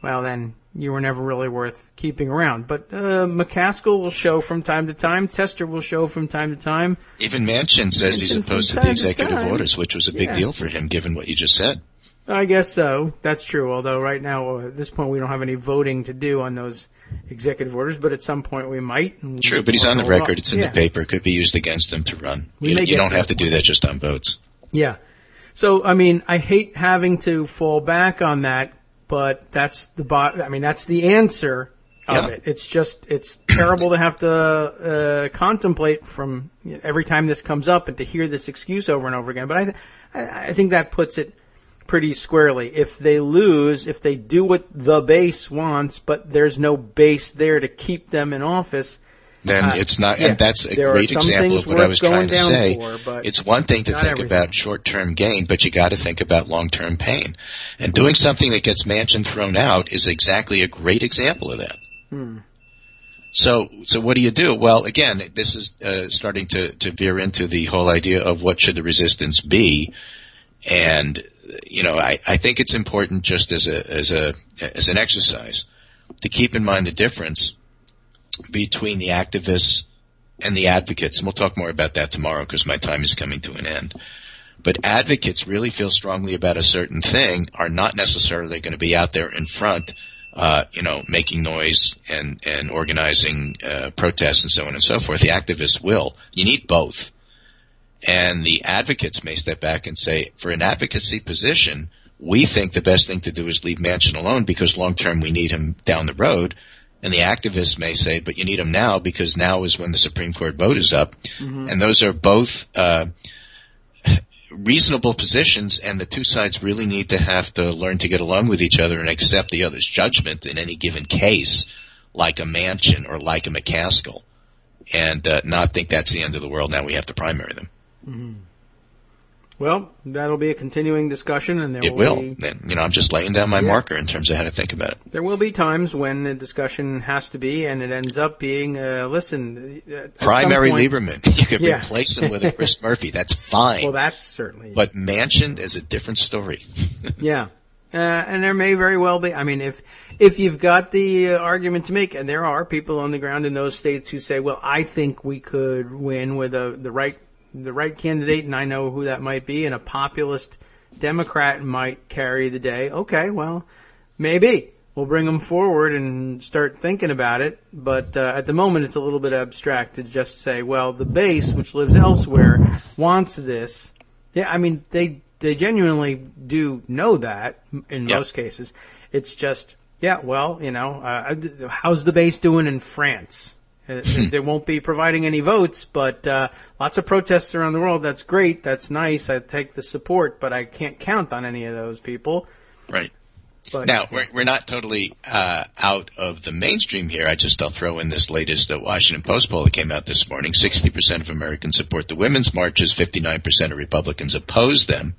well, then you were never really worth keeping around. But McCaskill will show from time to time. Tester will show from time to time. Even Manchin says he's opposed to the executive orders, which was a big deal for him, given what you just said. I guess so. That's true. Although right now, at this point, we don't have any voting to do on those executive orders. But at some point, we might. True, but he's on the record. It's in the paper. It could be used against him to run. You don't have to do that just on votes. Yeah. So, I hate having to fall back on that, but that's that's the answer of it. It's terrible to have to contemplate from every time this comes up and to hear this excuse over and over again. But I think that puts it pretty squarely. If they lose, if they do what the base wants, but there's no base there to keep them in office, then it's not, and that's a great example of what I was trying to say. It's one thing to think about short-term gain, but you got to think about long-term pain. And doing something that gets Manchin thrown out is exactly a great example of that. So what do you do? Well, again, this is starting to veer into the whole idea of what should the resistance be. And, I think it's important just as an exercise to keep in mind the difference between the activists and the advocates. And we'll talk more about that tomorrow because my time is coming to an end. But advocates really feel strongly about a certain thing are not necessarily going to be out there in front, making noise and organizing protests and so on and so forth. The activists will. You need both. And the advocates may step back and say, for an advocacy position, we think the best thing to do is leave Manchin alone because long-term we need him down the road. And the activists may say, but you need him now because now is when the Supreme Court vote is up. Mm-hmm. And those are both reasonable positions, and the two sides really need to have to learn to get along with each other and accept the other's judgment in any given case, like a Manchin or like a McCaskill, and not think that's the end of the world. Now we have to primary them. Mm-hmm. Well, that'll be a continuing discussion, and it will. I'm just laying down my marker in terms of how to think about it. There will be times when the discussion has to be, and it ends up being, primary Lieberman. You could replace him with a Chris Murphy. That's fine. Well, that's certainly. But Manchin is a different story. Yeah. And there may very well be. If you've got the argument to make, and there are people on the ground in those states who say, well, I think we could win with the right candidate, and I know who that might be, and a populist Democrat might carry the day. Okay, well, maybe. We'll bring them forward and start thinking about it. But at the moment, it's a little bit abstract to just say, well, the base, which lives elsewhere, wants this. Yeah, they genuinely do know that in most cases. It's just, how's the base doing in France? They won't be providing any votes, but lots of protests around the world. That's great. That's nice. I take the support, but I can't count on any of those people. Right. But, now, we're not totally out of the mainstream here. I'll throw in this latest Washington Post poll that came out this morning. 60% of Americans support the women's marches. 59% of Republicans oppose them.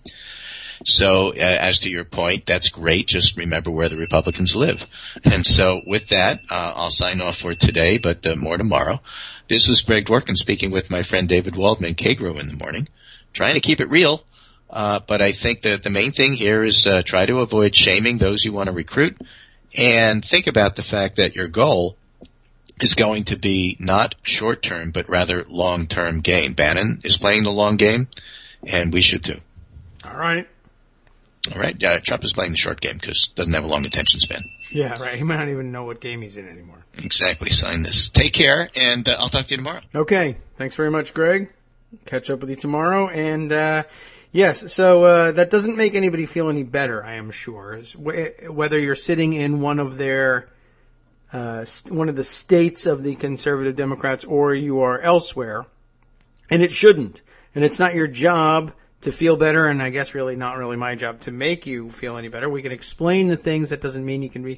So, as to your point, that's great. Just remember where the Republicans live. And so, with that, I'll sign off for today, but more tomorrow. This is Greg Dworkin speaking with my friend David Waldman, Kagro in the morning, trying to keep it real. But I think that the main thing here is try to avoid shaming those you want to recruit, and think about the fact that your goal is going to be not short-term, but rather long-term gain. Bannon is playing the long game, and we should too. All right. Trump is playing the short game because doesn't have a long attention span. Yeah, right. He might not even know what game he's in anymore. Exactly. Sign this. Take care, and I'll talk to you tomorrow. Okay. Thanks very much, Greg. Catch up with you tomorrow. And, Yes, so that doesn't make anybody feel any better, I am sure. Whether you're sitting in one of their one of the states of the conservative Democrats or you are elsewhere, and it shouldn't. And it's not your job to feel better, and I guess really not really my job to make you feel any better. We can explain the things. That doesn't mean you're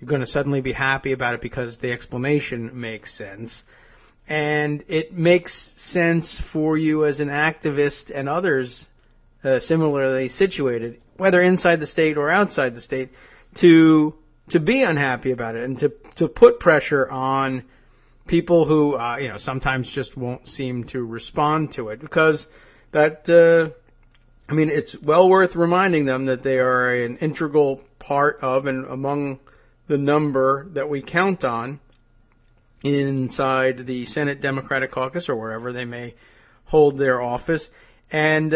going to suddenly be happy about it because the explanation makes sense. And it makes sense for you as an activist and others similarly situated, whether inside the state or outside the state, to be unhappy about it and to put pressure on people who sometimes just won't seem to respond to it, because that it's well worth reminding them that they are an integral part of and among the number that we count on inside the Senate Democratic Caucus or wherever they may hold their office, and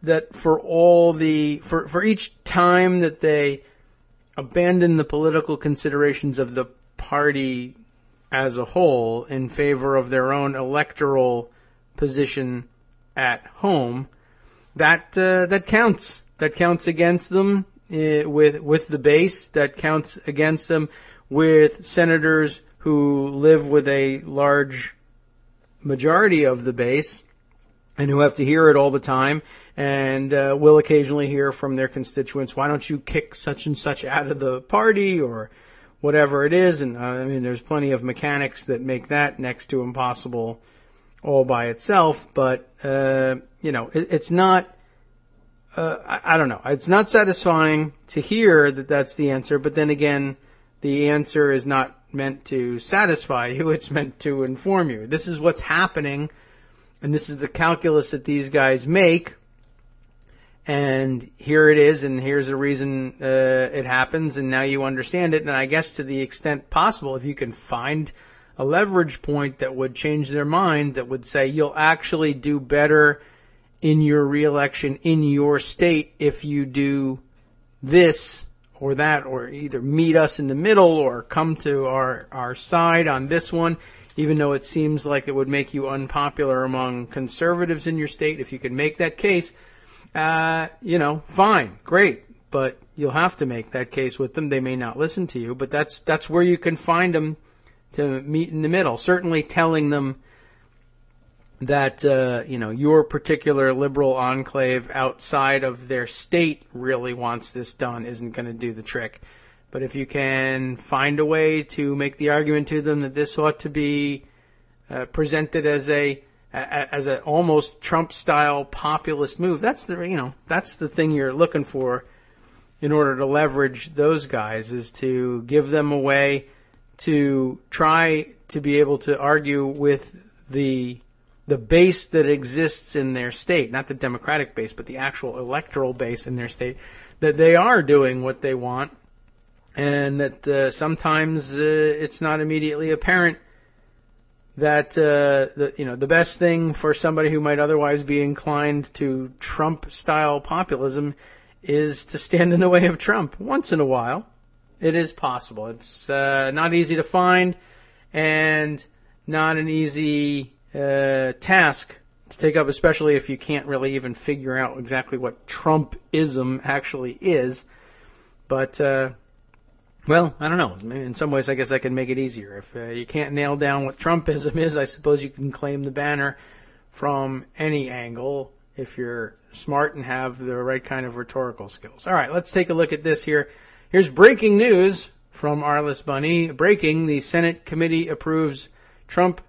that for each time that they abandon the political considerations of the party as a whole in favor of their own electoral position at home, that counts. That counts against them with the base. That counts against them with senators who live with a large majority of the base and who have to hear it all the time, and will occasionally hear from their constituents, why don't you kick such and such out of the party or whatever it is. And there's plenty of mechanics that make that next to impossible all by itself. But, it's not, I don't know. It's not satisfying to hear that that's the answer. But then again, the answer is not meant to satisfy you. It's meant to inform you. This is what's happening. And this is the calculus that these guys make. And here it is, and here's the reason it happens, and now you understand it. And I guess to the extent possible, if you can find a leverage point that would change their mind, that would say you'll actually do better in your reelection in your state if you do this or that, or either meet us in the middle or come to our side on this one, even though it seems like it would make you unpopular among conservatives in your state. If you can make that case, fine, great, but you'll have to make that case with them. They may not listen to you, but that's where you can find them to meet in the middle. Certainly telling them that, your particular liberal enclave outside of their state really wants this done isn't going to do the trick. But if you can find a way to make the argument to them that this ought to be presented as an almost Trump-style populist move, that's the thing you're looking for in order to leverage those guys, is to give them a way to try to be able to argue with the base that exists in their state, not the Democratic base, but the actual electoral base in their state, that they are doing what they want, and that sometimes it's not immediately apparent that the best thing for somebody who might otherwise be inclined to Trump-style populism is to stand in the way of Trump. Once in a while, it is possible. It's not easy to find, and not an easy task to take up, especially if you can't really even figure out exactly what Trumpism actually is. But well, I don't know. In some ways, I guess I can make it easier. If you can't nail down what Trumpism is, I suppose you can claim the banner from any angle if you're smart and have the right kind of rhetorical skills. All right, let's take a look at this here. Here's breaking news from Arliss Bunny. Breaking: the Senate committee approves Trump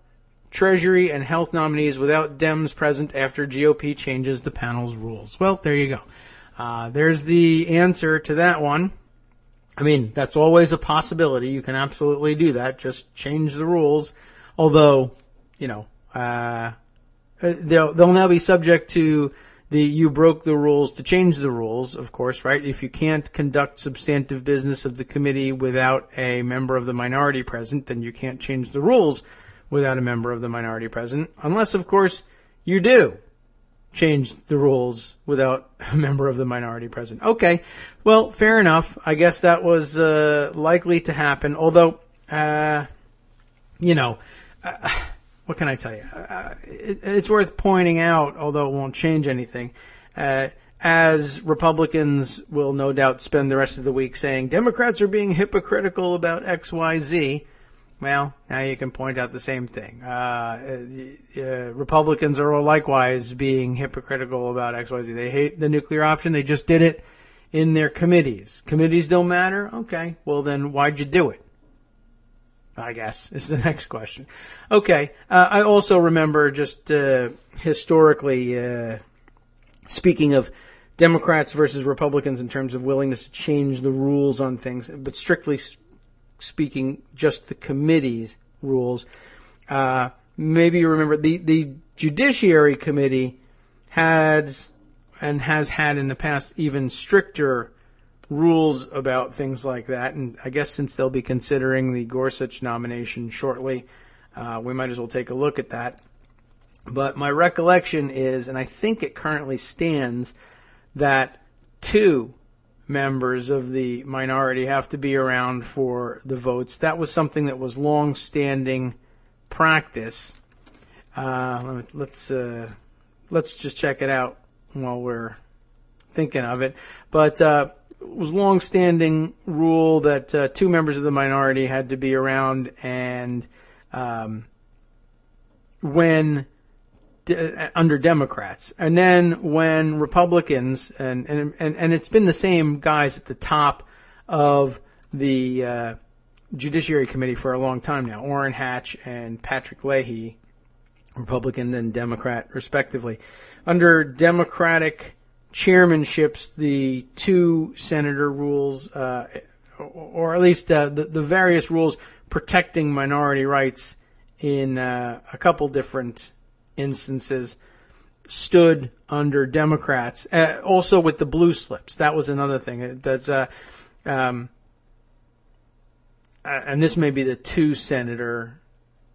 Treasury and Health nominees without Dems present after GOP changes the panel's rules. Well, there you go. There's the answer to that one. I mean, that's always a possibility. You can absolutely do that. Just change the rules. Although, they'll now be subject to you broke the rules to change the rules, of course, right? If you can't conduct substantive business of the committee without a member of the minority present, then you can't change the rules without a member of the minority present. Unless, of course, you do change the rules without a member of the minority present. Okay, well, fair enough. I guess that was likely to happen. Although, what can I tell you? It's worth pointing out, although it won't change anything, as Republicans will no doubt spend the rest of the week saying Democrats are being hypocritical about X, Y, Z. Well, now you can point out the same thing. Republicans are likewise being hypocritical about X, Y, Z. They hate the nuclear option. They just did it in their committees. Committees don't matter? Okay. Well, then why'd you do it? I guess is the next question. Okay. I also remember just historically, speaking of Democrats versus Republicans in terms of willingness to change the rules on things, but strictly speaking, just the committee's rules. Maybe you remember the Judiciary Committee has had in the past even stricter rules about things like that. And I guess since they'll be considering the Gorsuch nomination shortly, we might as well take a look at that. But my recollection is, and I think it currently stands, that 2 members of the minority have to be around for the votes. That was something that was long-standing practice. Let's just check it out while we're thinking of it. But it was long-standing rule that 2 members of the minority had to be around, and when under Democrats, and then when Republicans, and it's been the same guys at the top of the Judiciary Committee for a long time now, Orrin Hatch and Patrick Leahy, Republican and Democrat respectively. Under Democratic chairmanships, the 2 senator rules, or at least the various rules protecting minority rights in a couple different instances, stood under Democrats. Also with the blue slips, that was another thing. That's and this may be the 2 senator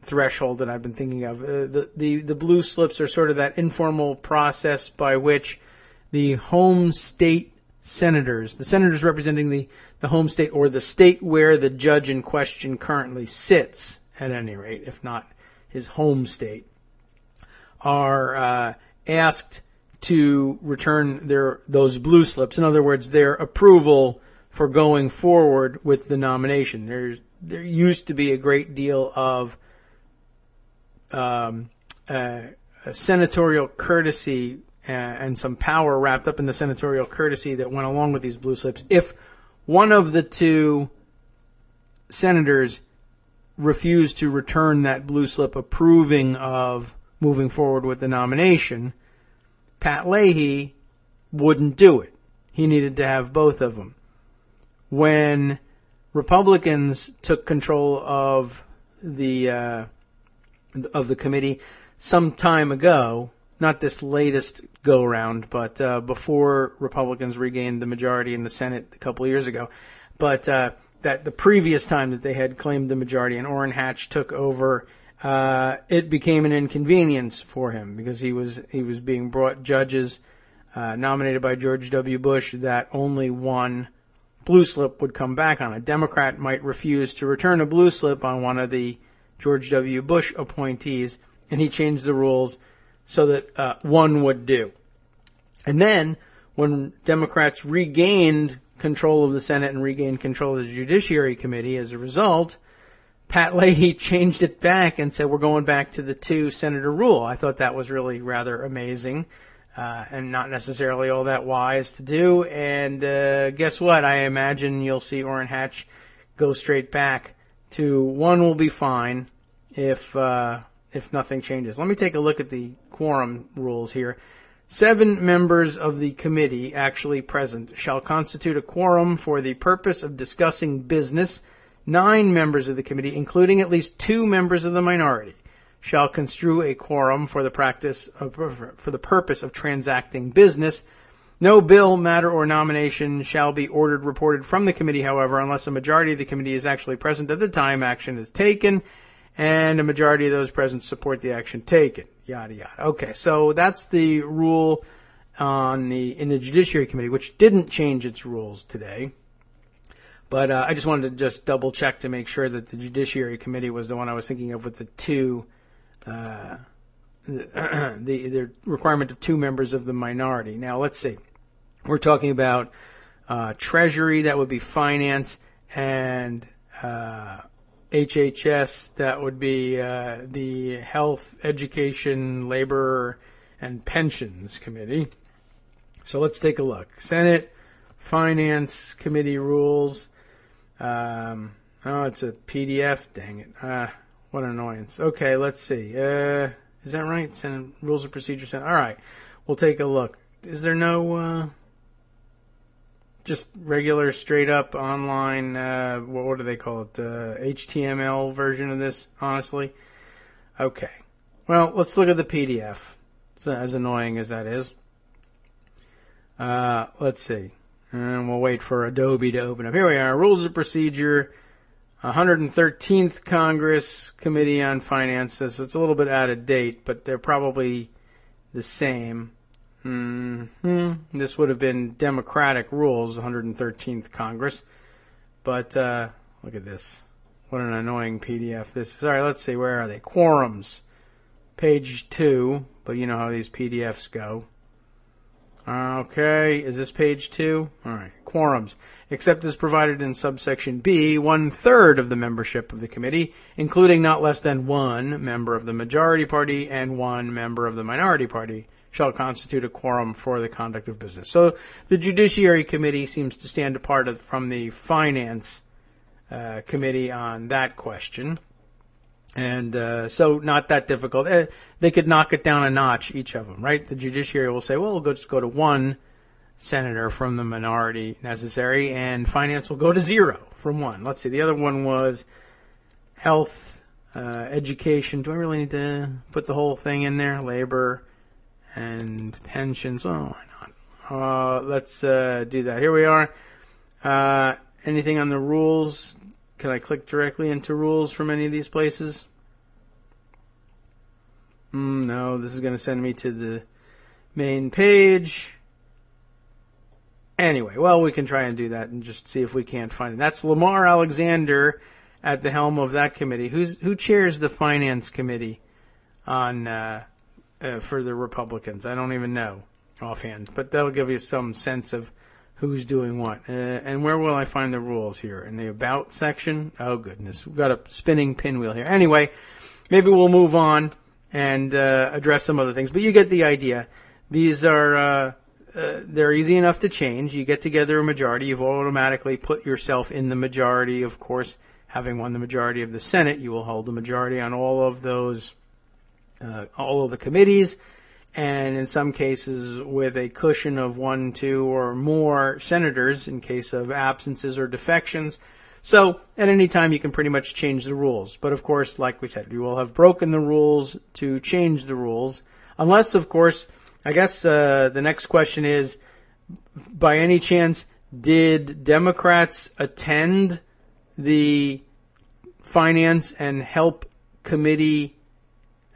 threshold that I've been thinking of. The blue slips are sort of that informal process by which the home state senators, the senators representing the home state or the state where the judge in question currently sits, at any rate, if not his home state, are asked to return those blue slips. In other words, their approval for going forward with the nomination. There used to be a great deal of senatorial courtesy and some power wrapped up in the senatorial courtesy that went along with these blue slips. If one of the 2 senators refused to return that blue slip approving of moving forward with the nomination, Pat Leahy wouldn't do it. He needed to have both of them. When Republicans took control of the committee some time ago, not this latest go-around, but before Republicans regained the majority in the Senate a couple of years ago, but that the previous time that they had claimed the majority and Orrin Hatch took over, it became an inconvenience for him because he was being brought judges nominated by George W. Bush that only one blue slip would come back on. A Democrat might refuse to return a blue slip on one of the George W. Bush appointees, and he changed the rules so that one would do. And then when Democrats regained control of the Senate and regained control of the Judiciary Committee as a result, Pat Leahy changed it back and said, we're going back to the 2 senator rule. I thought that was really rather amazing and not necessarily all that wise to do. And guess what? I imagine you'll see Orrin Hatch go straight back to 1 will be fine if nothing changes. Let me take a look at the quorum rules here. 7 members of the committee actually present shall constitute a quorum for the purpose of discussing business. 9 members of the committee, including at least 2 members of the minority, shall construe a quorum for the purpose of transacting business. No bill, matter, or nomination shall be ordered reported from the committee, however, unless a majority of the committee is actually present at the time action is taken, and a majority of those present support the action taken. Yada yada. Okay, so that's the rule in the Judiciary Committee, which didn't change its rules today. But I just wanted to just double check to make sure that the Judiciary Committee was the one I was thinking of with the 2 the requirement of 2 members of the minority. Now, let's see. We're talking about Treasury, that would be Finance, and HHS, that would be the Health, Education, Labor, and Pensions Committee. So let's take a look. Senate Finance Committee rules. Oh, it's a PDF. Dang it. What an annoyance. Okay, let's see. Is that right? Senate Rules of Procedure. Senate. All right. We'll take a look. Is there no just regular straight up online, what do they call it? HTML version of this, honestly? Okay. Well, let's look at the PDF. So, as annoying as that is. Let's see. And we'll wait for Adobe to open up. Here we are. Rules of Procedure, 113th Congress Committee on Finances. It's a little bit out of date, but they're probably the same. This would have been Democratic rules, 113th Congress. But look at this. What an annoying PDF this is. All right, let's see. Where are they? Quorums. Page 2. But you know how these PDFs go. Okay, is this page 2? All right, quorums. Except as provided in subsection B, 1/3 of the membership of the committee, including not less than 1 member of the majority party and 1 member of the minority party, shall constitute a quorum for the conduct of business. So the Judiciary Committee seems to stand apart from the Finance Committee on that question. And so not that difficult. They could knock it down a notch, each of them, right? The Judiciary will say, well, we'll just go to 1 senator from the minority necessary, and Finance will go to 0 from 1. Let's see. The other one was Health, Education. Do I really need to put the whole thing in there? Labor and Pensions. Oh, why not? Let's do that. Here we are. Anything on the rules? Can I click directly into rules from any of these places? No, this is going to send me to the main page. Anyway, well, we can try and do that and just see if we can't find it. That's Lamar Alexander at the helm of that committee. Who chairs the Finance Committee on for the Republicans? I don't even know offhand, but that'll give you some sense of who's doing what. And where will I find the rules here? In the About section? Oh, goodness. We've got a spinning pinwheel here. Anyway, maybe we'll move on and address some other things. But you get the idea. These are they're easy enough to change. You get together a majority. You've automatically put yourself in the majority. Of course, having won the majority of the Senate, you will hold the majority on all of those, all of the committees. And in some cases with a cushion of 1, 2, or more senators in case of absences or defections. So at any time you can pretty much change the rules. But of course, like we said, you will have broken the rules to change the rules. Unless, of course, I guess the next question is, by any chance, did Democrats attend the Finance and Help Committee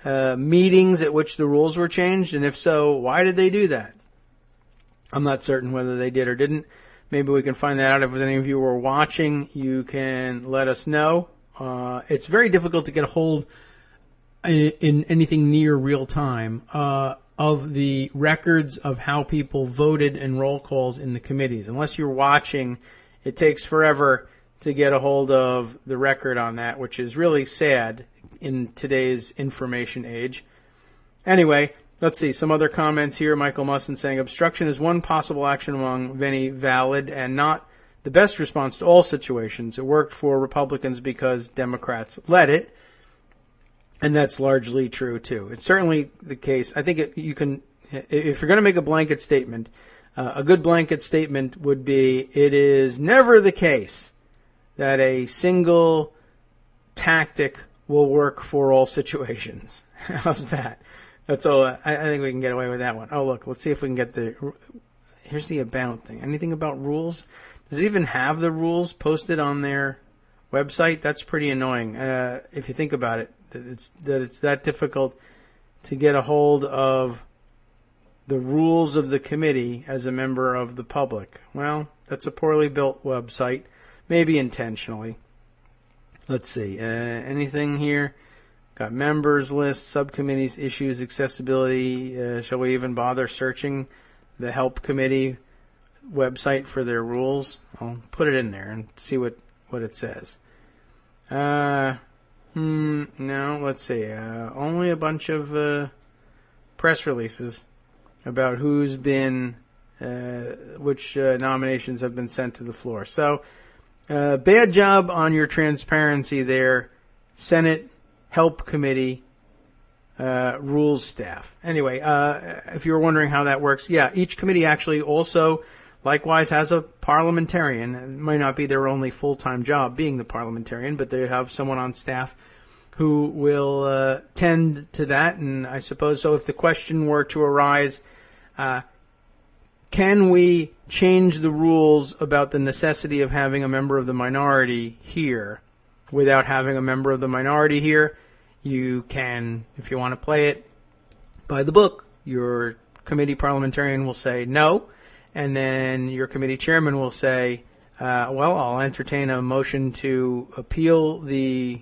meetings at which the rules were changed? And if so, why did they do that? I'm not certain whether they did or didn't. Maybe we can find that out. If any of you were watching, you can let us know. It's very difficult to get a hold in anything near real time of the records of how people voted and roll calls in the committees. Unless you're watching, it takes forever to get a hold of the record on that, which is really sad in today's information age. Anyway, let's see. Some other comments here. Michael Musson saying, obstruction is one possible action among many valid and not the best response to all situations. It worked for Republicans because Democrats led it. And that's largely true, too. It's certainly the case. I think you can, if you're going to make a blanket statement, a good blanket statement would be, it is never the case that a single tactic will work for all situations. How's that? That's all. I think we can get away with that one. Oh, look, let's see if we can get here's the about thing. Anything about rules? Does it even have the rules posted on their website? That's pretty annoying. If you think about it, that it's that difficult to get a hold of the rules of the committee as a member of the public. Well, that's a poorly built website, maybe intentionally. Let's see. Anything here? Got members lists, subcommittees, issues, accessibility. Shall we even bother searching the help committee website for their rules? I'll put it in there and see what it says. No, let's see. Only a bunch of press releases about who's been, which nominations have been sent to the floor. So, bad job on your transparency there, Senate Help Committee rules staff. Anyway, if you were wondering how that works, yeah, each committee actually also likewise has a parliamentarian. It might not be their only full-time job being the parliamentarian, but they have someone on staff who will tend to that. And I suppose so if the question were to arise, can we change the rules about the necessity of having a member of the minority here without having a member of the minority here? You can, if you want to play it by the book, your committee parliamentarian will say no, and then your committee chairman will say, well, I'll entertain a motion to appeal the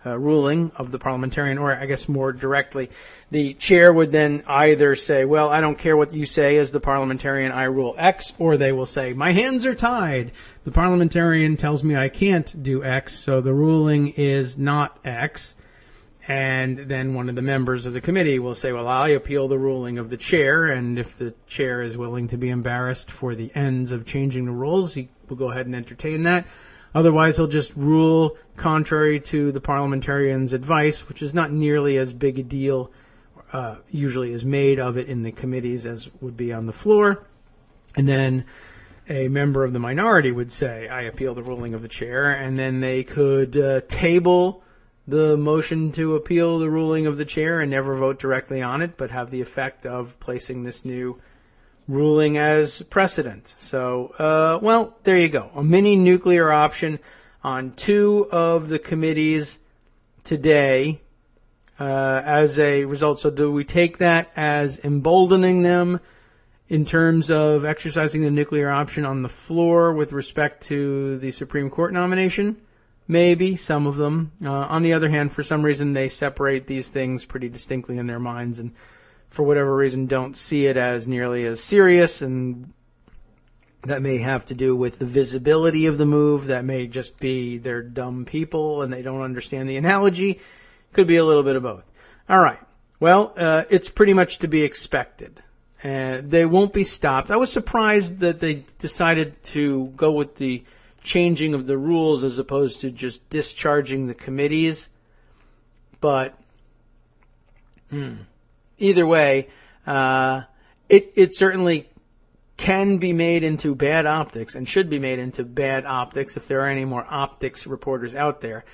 ruling of the parliamentarian, or I guess more directly, the chair would then either say, well, I don't care what you say as the parliamentarian, I rule X, or they will say, my hands are tied. The parliamentarian tells me I can't do X, so the ruling is not X. And then one of the members of the committee will say, well, I appeal the ruling of the chair, and if the chair is willing to be embarrassed for the ends of changing the rules, he will go ahead and entertain that. Otherwise, he'll just rule contrary to the parliamentarian's advice, which is not nearly as big a deal, usually is made of it in the committees as would be on the floor. And then a member of the minority would say, I appeal the ruling of the chair, and then they could table the motion to appeal the ruling of the chair and never vote directly on it, but have the effect of placing this new ruling as precedent. So, well, there you go. A mini nuclear option on two of the committees today as a result. So do we take that as emboldening them in terms of exercising the nuclear option on the floor with respect to the Supreme Court nomination? Maybe, some of them. On the other hand, for some reason, they separate these things pretty distinctly in their minds and for whatever reason don't see it as nearly as serious, and that may have to do with the visibility of the move. That may just be they're dumb people and they don't understand the analogy. Could be a little bit of both. All right. Well, it's pretty much to be expected. They won't be stopped. I was surprised that they decided to go with the changing of the rules as opposed to just discharging the committees. But either way, it certainly can be made into bad optics and should be made into bad optics if there are any more optics reporters out there.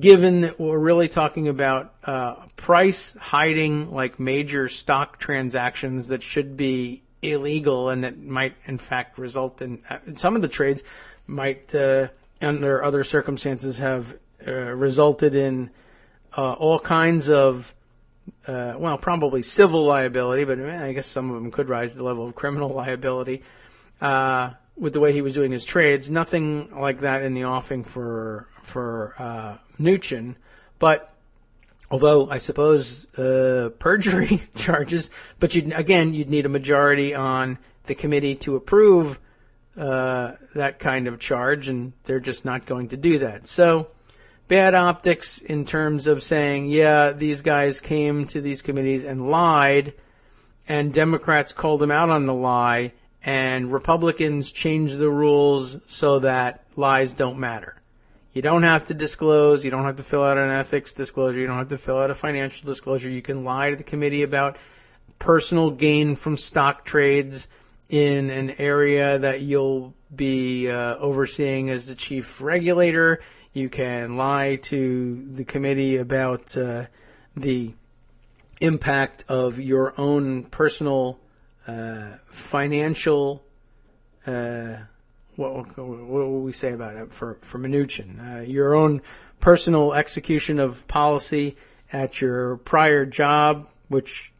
Given that we're really talking about price hiding, like major stock transactions that should be illegal and that might in fact result in some of the trades might under other circumstances have resulted in all kinds of well, probably civil liability, but I guess some of them could rise to the level of criminal liability with the way he was doing his trades. Nothing like that in the offing for Mnuchin, but although I suppose perjury charges, but you'd need a majority on the committee to approve that kind of charge, and they're just not going to do that. So bad optics in terms of saying, yeah, these guys came to these committees and lied, and Democrats called them out on the lie, and Republicans changed the rules so that lies don't matter. You don't have to disclose. You don't have to fill out an ethics disclosure. You don't have to fill out a financial disclosure. You can lie to the committee about personal gain from stock trades in an area that you'll be overseeing as the chief regulator. You can lie to the committee about the impact of your own personal financial what will we say about it for Mnuchin? Your own personal execution of policy at your prior job, which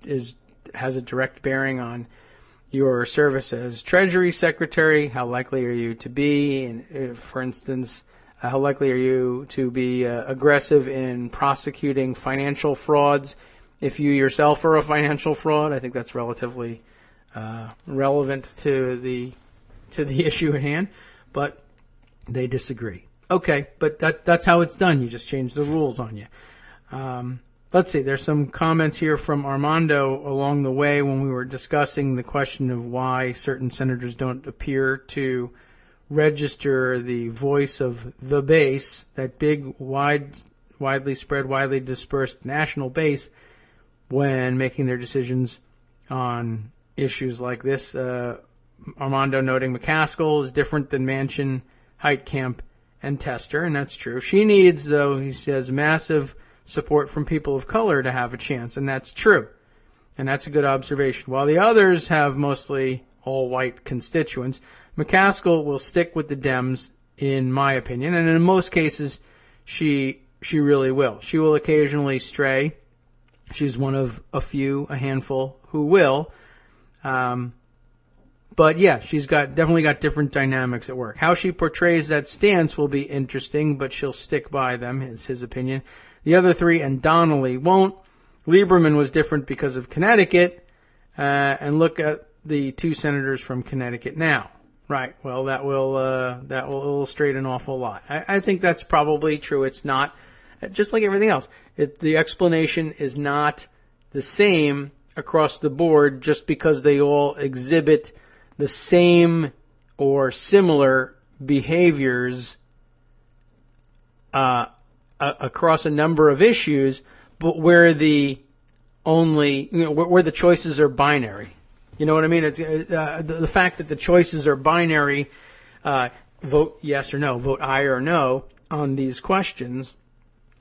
has a direct bearing on your service as Treasury Secretary. How likely are you to be? And for instance, How likely are you to be aggressive in prosecuting financial frauds if you yourself are a financial fraud? I think that's relatively relevant to the issue at hand, but they disagree. Okay, but that's how it's done. You just change the rules on you. Let's see. There's some comments here from Armando along the way when we were discussing the question of why certain senators don't appear to register the voice of the base, that big, widely spread, widely dispersed national base, when making their decisions on issues like this. Armando noting McCaskill is different than Manchin, Heitkamp, and Tester, and that's true. She needs, though, he says, massive support from people of color to have a chance, and that's true. And that's a good observation. While the others have mostly all-white constituents, McCaskill will stick with the Dems, in my opinion, and in most cases, she really will. She will occasionally stray. She's one of a handful who will. But yeah, she's definitely got different dynamics at work. How she portrays that stance will be interesting, but she'll stick by them, is his opinion. The other three, and Donnelly, won't. Lieberman was different because of Connecticut, and look at the two senators from Connecticut now. Right. Well, that will illustrate an awful lot. I think that's probably true. It's not, just like everything else, the explanation is not the same across the board just because they all exhibit the same or similar behaviors across a number of issues, but where the choices are binary. You know what I mean? It's the fact that the choices are binary, vote yes or no, vote aye or no on these questions,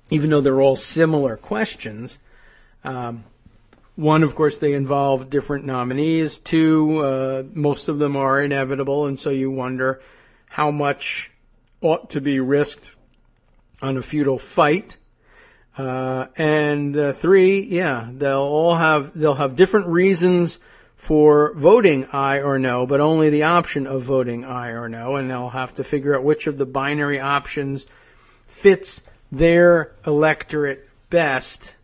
even though they're all similar questions. One, of course, they involve different nominees. Two, most of them are inevitable, and so you wonder how much ought to be risked on a futile fight. And three, yeah, they'll have different reasons for voting aye or no, but only the option of voting aye or no, and they'll have to figure out which of the binary options fits their electorate best.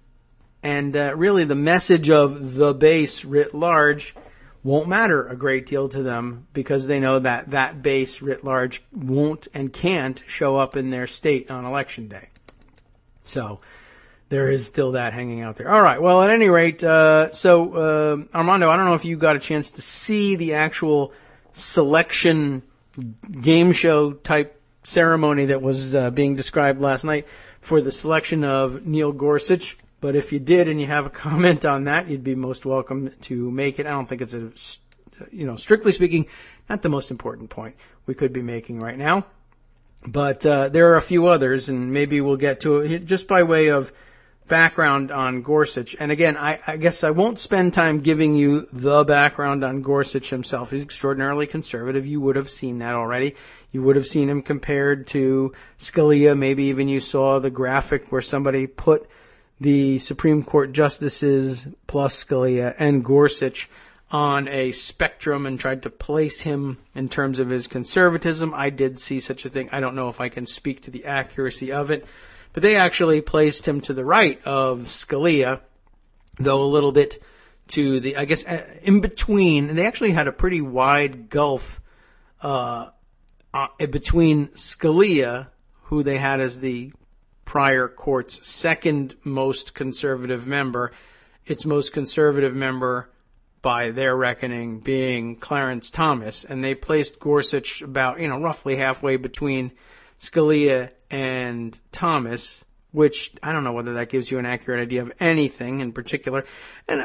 And really the message of the base writ large won't matter a great deal to them because they know that base writ large won't and can't show up in their state on election day. So there is still that hanging out there. All right. Well, at any rate, Armando, I don't know if you got a chance to see the actual selection game show type ceremony that was being described last night for the selection of Neil Gorsuch. But if you did and you have a comment on that, you'd be most welcome to make it. I don't think it's strictly speaking, not the most important point we could be making right now. But there are a few others, and maybe we'll get to it just by way of background on Gorsuch. And again, I guess I won't spend time giving you the background on Gorsuch himself. He's extraordinarily conservative. You would have seen that already. You would have seen him compared to Scalia. Maybe even you saw the graphic where somebody put the Supreme Court justices plus Scalia and Gorsuch on a spectrum and tried to place him in terms of his conservatism. I did see such a thing. I don't know if I can speak to the accuracy of it, but they actually placed him to the right of Scalia, though a little bit to the, I guess, in between. And they actually had a pretty wide gulf between Scalia, who they had as the prior court's second most conservative member, its most conservative member by their reckoning being Clarence Thomas, and they placed Gorsuch about, roughly halfway between Scalia and Thomas, which I don't know whether that gives you an accurate idea of anything in particular. And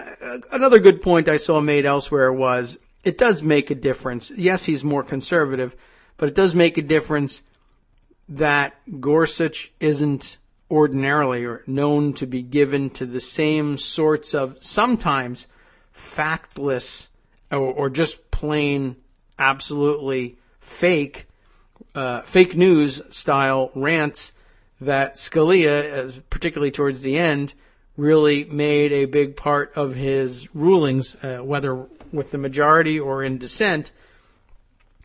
another good point I saw made elsewhere was it does make a difference. Yes, he's more conservative, but it does make a difference that Gorsuch isn't ordinarily or known to be given to the same sorts of sometimes factless or just plain absolutely fake news style rants that Scalia, particularly towards the end, really made a big part of his rulings, whether with the majority or in dissent.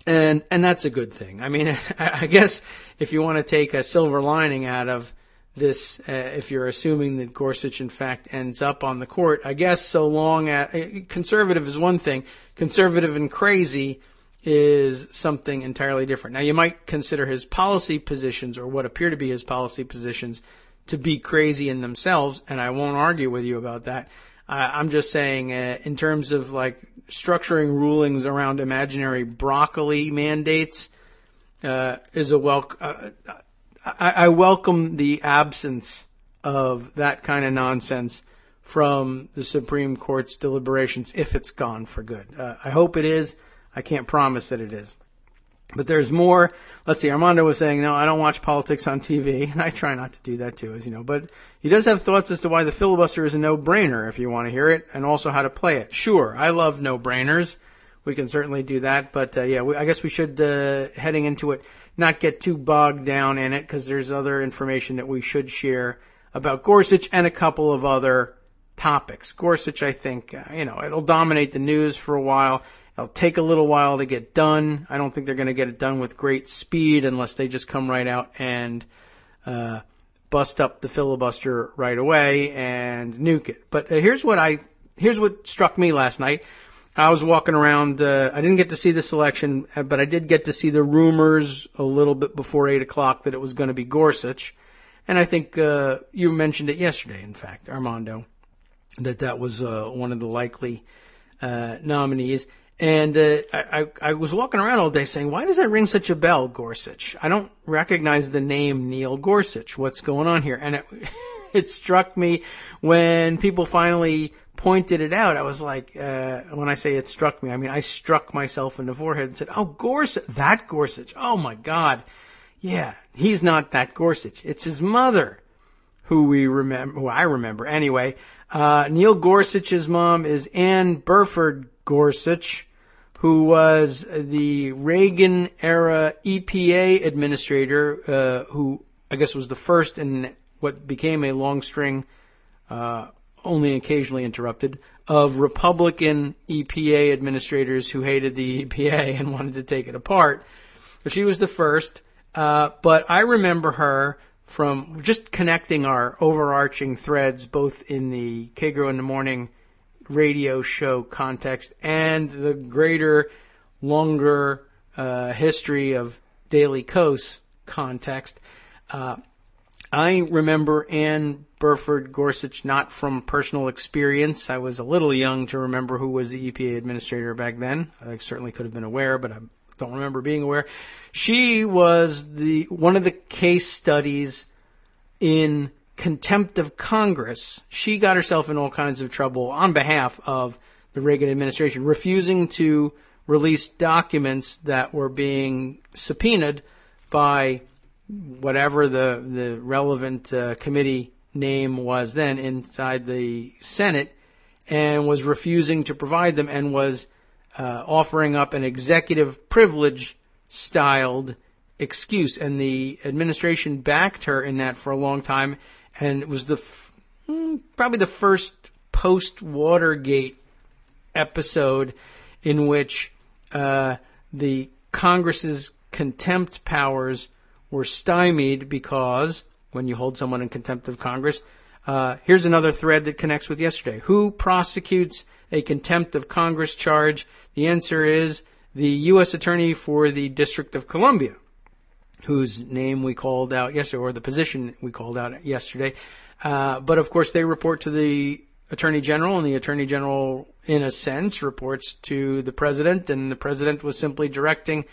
And that's a good thing. I mean, I guess if you want to take a silver lining out of this, if you're assuming that Gorsuch in fact ends up on the court, I guess so long as conservative is one thing, conservative and crazy is something entirely different. Now, you might consider his policy positions, or what appear to be his policy positions, to be crazy in themselves, and I won't argue with you about that. I'm just saying, in terms of like structuring rulings around imaginary broccoli mandates, is a welcome. I welcome the absence of that kind of nonsense from the Supreme Court's deliberations if it's gone for good. I hope it is. I can't promise that it is. But there's more. Let's see, Armando was saying, no, I don't watch politics on TV, and I try not to do that too, as you know. But he does have thoughts as to why the filibuster is a no-brainer, if you want to hear it, and also how to play it. Sure, I love no-brainers. We can certainly do that. But, I guess we should, heading into it, not get too bogged down in it, because there's other information that we should share about Gorsuch and a couple of other topics. Gorsuch, I think, it'll dominate the news for a while. It'll take a little while to get done. I don't think they're going to get it done with great speed unless they just come right out and bust up the filibuster right away and nuke it. But here's what struck me last night. I was walking around. I didn't get to see the selection, but I did get to see the rumors a little bit before 8 o'clock that it was going to be Gorsuch. And I think you mentioned it yesterday, in fact, Armando, that was one of the likely nominees. And I was walking around all day saying, why does that ring such a bell, Gorsuch? I don't recognize the name Neil Gorsuch. What's going on here? And it struck me when people finally pointed it out. I was like, when I say it struck me, I mean I struck myself in the forehead and said, oh, Gorsuch, that Gorsuch. Oh, my God. Yeah, he's not that Gorsuch. It's his mother who I remember. Anyway, Neil Gorsuch's mom is Ann Burford Gorsuch, who was the Reagan-era EPA administrator, who I guess was the first in what became a long string, only occasionally interrupted, of Republican EPA administrators who hated the EPA and wanted to take it apart. But she was the first. But I remember her from just connecting our overarching threads, both in the Kagro in the Morning radio show context and the greater, longer history of Daily Kos context. I remember Ann Burford Gorsuch not from personal experience. I was a little young to remember who was the EPA administrator back then. I certainly could have been aware, but I don't remember being aware. She was one of the case studies in contempt of Congress. She got herself in all kinds of trouble on behalf of the Reagan administration, refusing to release documents that were being subpoenaed by whatever the relevant committee name was then inside the Senate, and was refusing to provide them, and was offering up an executive privilege styled excuse. And the administration backed her in that for a long time. And it was probably the first post-Watergate episode in which the Congress's contempt powers were stymied, because when you hold someone in contempt of Congress, here's another thread that connects with yesterday. Who prosecutes a contempt of Congress charge? The answer is the U.S. Attorney for the District of Columbia, whose name we called out yesterday, or the position we called out yesterday. But of course they report to the Attorney General, and the Attorney General, in a sense, reports to the President, and the President was simply directing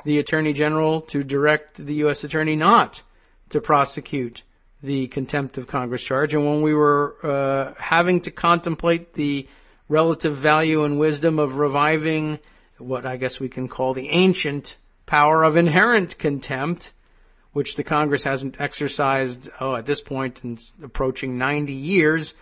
the Attorney General to direct the U.S. Attorney not to prosecute the contempt of Congress charge. And when we were having to contemplate the relative value and wisdom of reviving what I guess we can call the ancient power of inherent contempt, which the Congress hasn't exercised, at this point, in approaching 90 years,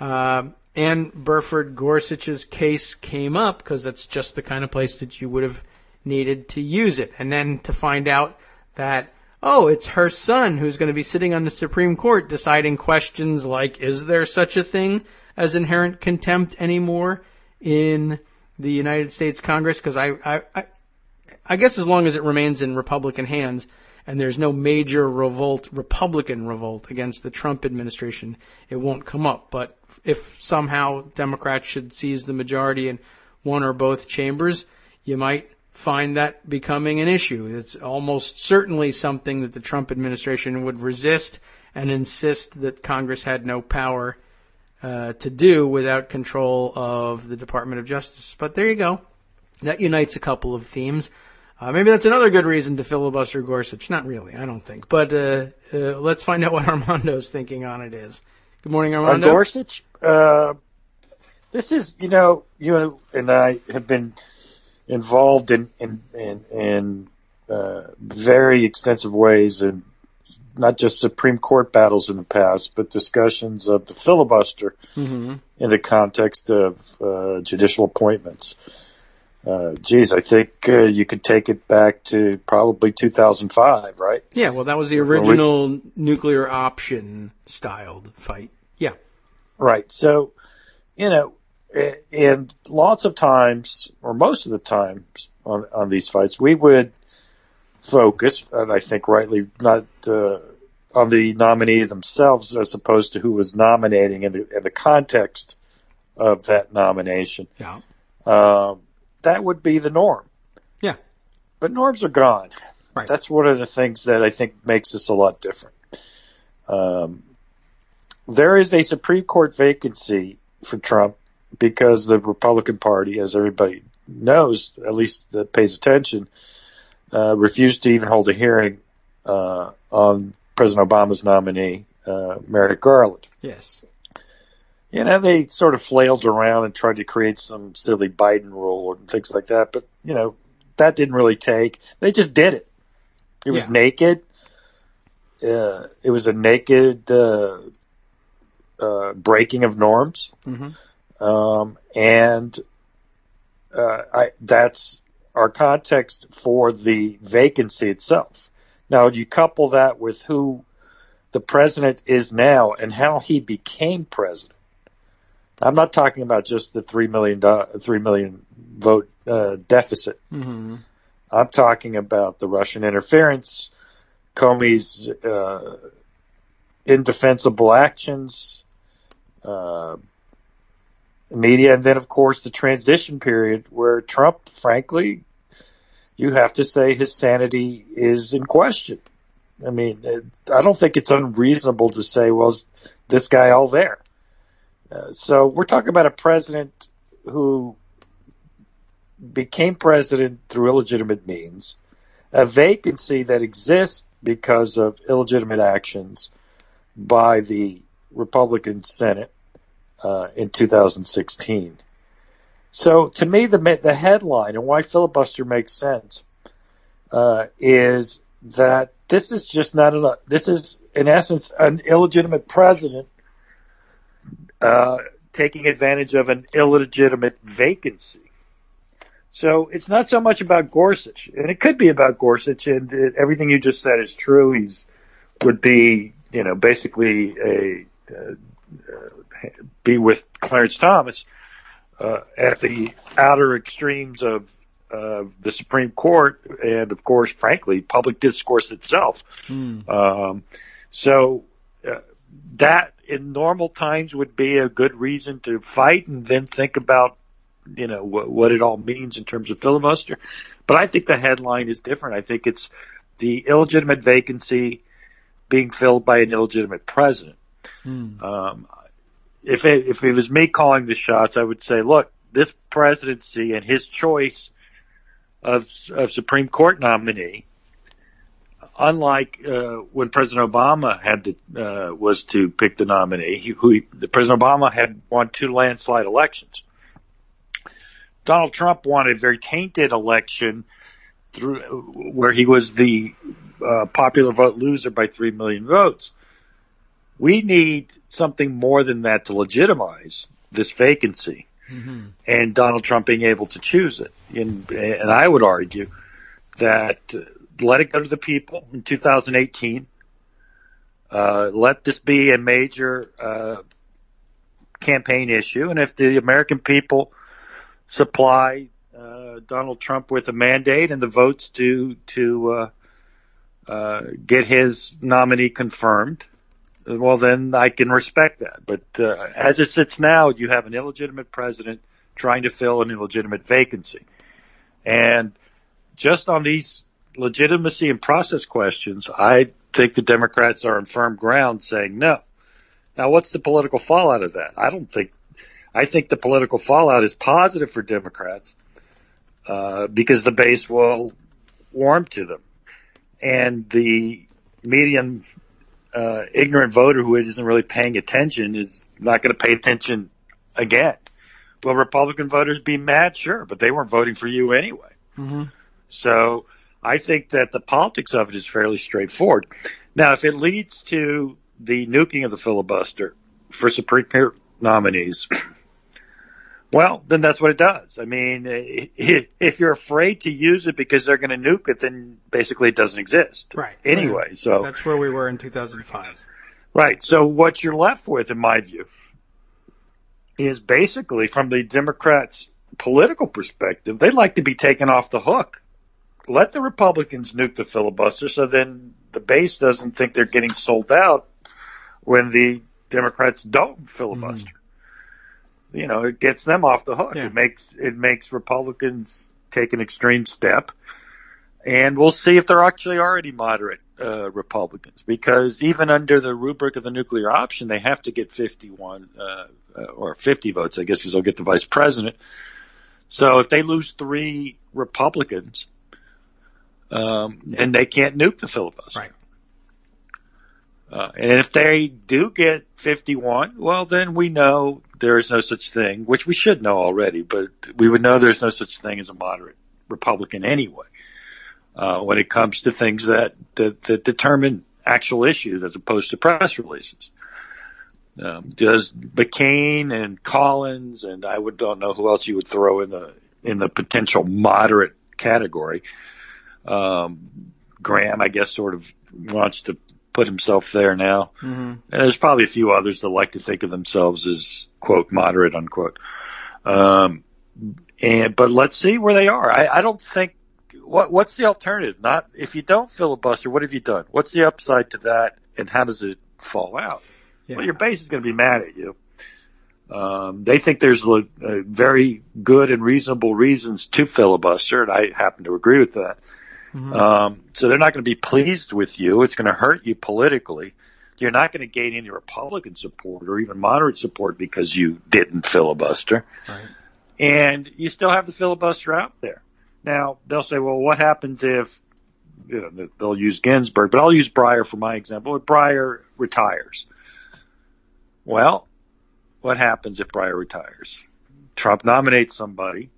Ann Burford Gorsuch's case came up, because that's just the kind of place that you would have needed to use it. And then to find out that, it's her son who's going to be sitting on the Supreme Court deciding questions like, is there such a thing as inherent contempt anymore in the United States Congress? Because I guess as long as it remains in Republican hands, and there's no major revolt, Republican revolt against the Trump administration, it won't come up. But if somehow Democrats should seize the majority in one or both chambers, you might find that becoming an issue. It's almost certainly something that the Trump administration would resist and insist that Congress had no power to do without control of the Department of Justice. But there you go. That unites a couple of themes. Maybe that's another good reason to filibuster Gorsuch. Not really, I don't think. But let's find out what Armando's thinking on it is. Good morning, Armando. On Gorsuch? This is, you and I have been involved in very extensive ways in not just Supreme Court battles in the past, but discussions of the filibuster in the context of judicial appointments. I think you could take it back to probably 2005, right? Yeah, well, that was the original nuclear option styled fight. Yeah. Right. So, and lots of times, or most of the times on these fights, we would focus, and I think rightly, not on the nominee themselves as opposed to who was nominating and the context of that nomination. Yeah. That would be the norm. Yeah. But norms are gone. Right. That's one of the things that I think makes this a lot different. There is a Supreme Court vacancy for Trump because the Republican Party, as everybody knows, at least that pays attention, refused to even hold a hearing on President Obama's nominee, Merrick Garland. Yes. They sort of flailed around and tried to create some silly Biden rule and things like that. But, that didn't really take. They just did it. It was naked. It was a naked breaking of norms. That's our context for the vacancy itself. Now, you couple that with who the president is now and how he became president. I'm not talking about just the 3 million vote deficit. I'm talking about the Russian interference, Comey's indefensible actions, media, and then, of course, the transition period where Trump, frankly, you have to say his sanity is in question. I mean, I don't think it's unreasonable to say, well, is this guy all there? So we're talking about a president who became president through illegitimate means, a vacancy that exists because of illegitimate actions by the Republican Senate in 2016. So to me, the headline and why filibuster makes sense is that this is just not enough. This is, in essence, an illegitimate president taking advantage of an illegitimate vacancy. So it's not so much about Gorsuch, and it could be about Gorsuch, and everything you just said is true. Would be, basically be with Clarence Thomas at the outer extremes of the Supreme Court, and of course, frankly, public discourse itself. That in normal times would be a good reason to fight and then think about, what it all means in terms of filibuster. But I think the headline is different. I think it's the illegitimate vacancy being filled by an illegitimate president. If it was me calling the shots, I would say, look, this presidency and his choice of Supreme Court nominee, unlike when President Obama was to pick the nominee, President Obama had won 2 landslide elections. Donald Trump won a very tainted election where he was the popular vote loser by 3 million votes. We need something more than that to legitimize this vacancy, and Donald Trump being able to choose it. And I would argue that let it go to the people in 2018. Let this be a major campaign issue, and if the American people supply Donald Trump with a mandate and the votes to get his nominee confirmed, well, then I can respect that. But as it sits now, you have an illegitimate president trying to fill an illegitimate vacancy. And just on these legitimacy and process questions, I think the Democrats are on firm ground saying no. Now, what's the political fallout of that? I think the political fallout is positive for Democrats because the base will warm to them. And the median ignorant voter who isn't really paying attention is not going to pay attention again. Will Republican voters be mad? Sure, but they weren't voting for you anyway. Mm-hmm. So I think that the politics of it is fairly straightforward. Now, if it leads to the nuking of the filibuster for Supreme Court nominees, well, then that's what it does. I mean, if you're afraid to use it because they're going to nuke it, then basically it doesn't exist. Right. Anyway, so that's where we were in 2005. Right. So what you're left with, in my view, is basically from the Democrats' political perspective, they'd like to be taken off the hook. Let the Republicans nuke the filibuster so then the base doesn't think they're getting sold out when the Democrats don't filibuster. Mm-hmm. You know, it gets them off the hook. Yeah. It makes Republicans take an extreme step, and we'll see if they're actually already moderate Republicans. Because even under the rubric of the nuclear option, they have to get 51 or 50 votes, I guess, because they'll get the vice president. So if they lose 3 Republicans, and they can't nuke the filibuster. Right. And if they do get 51, well, then we know there is no such thing, which we should know already, but we would know there's no such thing as a moderate Republican anyway, when it comes to things that determine actual issues as opposed to press releases. Does McCain and Collins, and I don't know who else you would throw in the potential moderate category. Graham, I guess, sort of wants to put himself there now. Mm-hmm. And there's probably a few others that like to think of themselves as, quote, moderate, unquote. But let's see where they are. I don't think, what's the alternative? Not, if you don't filibuster, what have you done? What's the upside to that, and how does it fall out? Yeah. Well, your base is going to be mad at you. They think there's very good and reasonable reasons to filibuster, and I happen to agree with that. Mm-hmm. So they're not going to be pleased with you. It's going to hurt you politically. You're not going to gain any Republican support or even moderate support because you didn't filibuster. Right. And you still have the filibuster out there. Now, they'll say, well, what happens if, they'll use Ginsburg, but I'll use Breyer for my example. If Breyer retires, well, what happens if Breyer retires? Trump nominates somebody.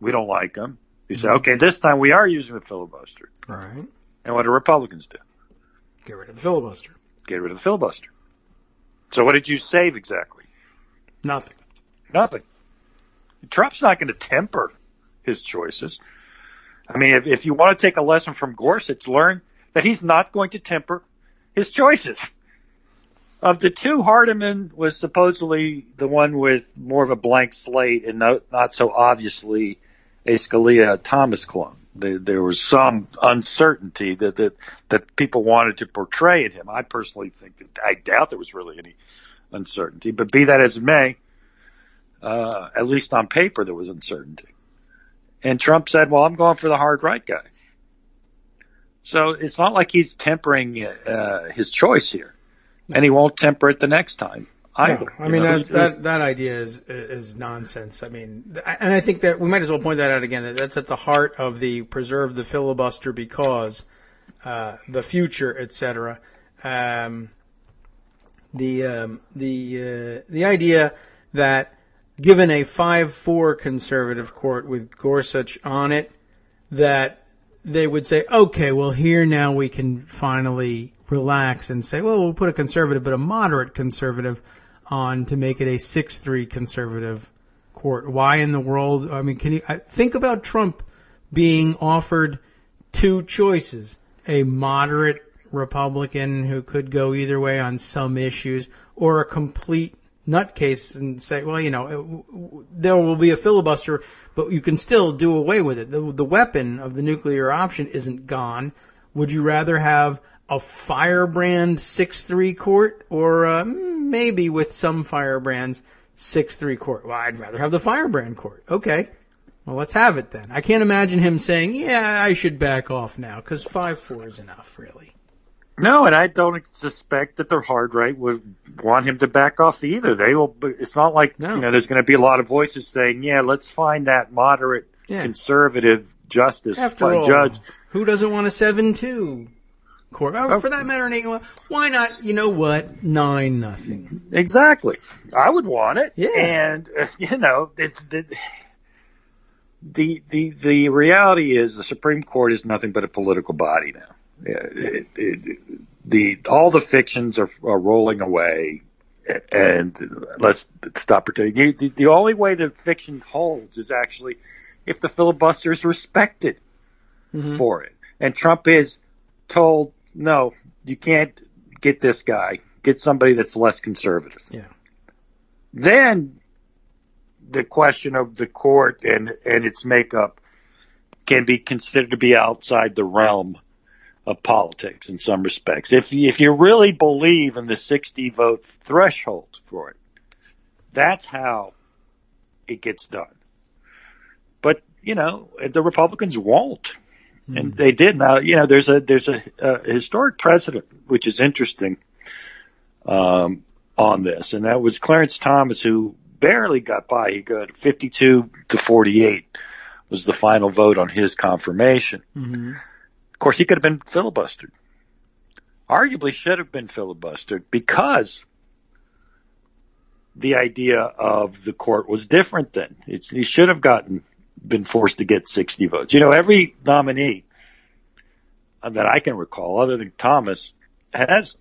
We don't like him. You say, okay, this time we are using the filibuster. All right. And what do Republicans do? Get rid of the filibuster. Get rid of the filibuster. So what did you save exactly? Nothing. Trump's not going to temper his choices. I mean, if you want to take a lesson from Gorsuch, learn that he's not going to temper his choices. Of the two, Hardiman was supposedly the one with more of a blank slate and not so obviously a Scalia-Thomas clone. There was some uncertainty that people wanted to portray in him. I personally think I doubt there was really any uncertainty. But be that as it may, at least on paper there was uncertainty. And Trump said, well, I'm going for the hard right guy. So it's not like he's tempering his choice here. And he won't temper it the next time either. No, I mean, that idea is nonsense. I mean, and I think that we might as well point that out again. That's at the heart of the preserve the filibuster because the future, etc. The idea that given a 5-4 conservative court with Gorsuch on it, that they would say, okay, well, here now we can finally relax and say, well, we'll put a conservative, but a moderate conservative on to make it a 6-3 conservative court. Why in the world? I mean, can you think about Trump being offered 2 choices, a moderate Republican who could go either way on some issues, or a complete nutcase and say, well, there will be a filibuster, but you can still do away with it. The weapon of the nuclear option isn't gone. Would you rather have a firebrand 6-3 court or maybe with some firebrands 6-3 court? Well, I'd rather have the firebrand court. Okay. Well, let's have it then. I can't imagine him saying, yeah, I should back off now because 5-4 is enough, really. No, and I don't suspect that the hard right would want him to back off either. They will. It's not like there's going to be a lot of voices saying, "Yeah, let's find that moderate, conservative justice judge." Who doesn't want a 7-2 court? Oh, for that matter, why not? You know what? 9-0. Exactly. I would want it. Yeah. And it's the reality is the Supreme Court is nothing but a political body now. All the fictions are rolling away, and let's stop pretending. The only way the fiction holds is actually if the filibuster is respected for it. And Trump is told, no, you can't get this guy. Get somebody that's less conservative. Yeah. Then the question of the court and its makeup can be considered to be outside the realm of politics in some respects. If you really believe in the 60 vote threshold for it, that's how it gets done. But the Republicans won't, and they did. Now there's a historic precedent which is interesting on this, and that was Clarence Thomas, who barely got by. He got 52-48 was the final vote on his confirmation. Mm-hmm. Of course, he could have been filibustered. Arguably should have been filibustered because the idea of the court was different then. He should have been forced to get 60 votes. Every nominee that I can recall, other than Thomas, has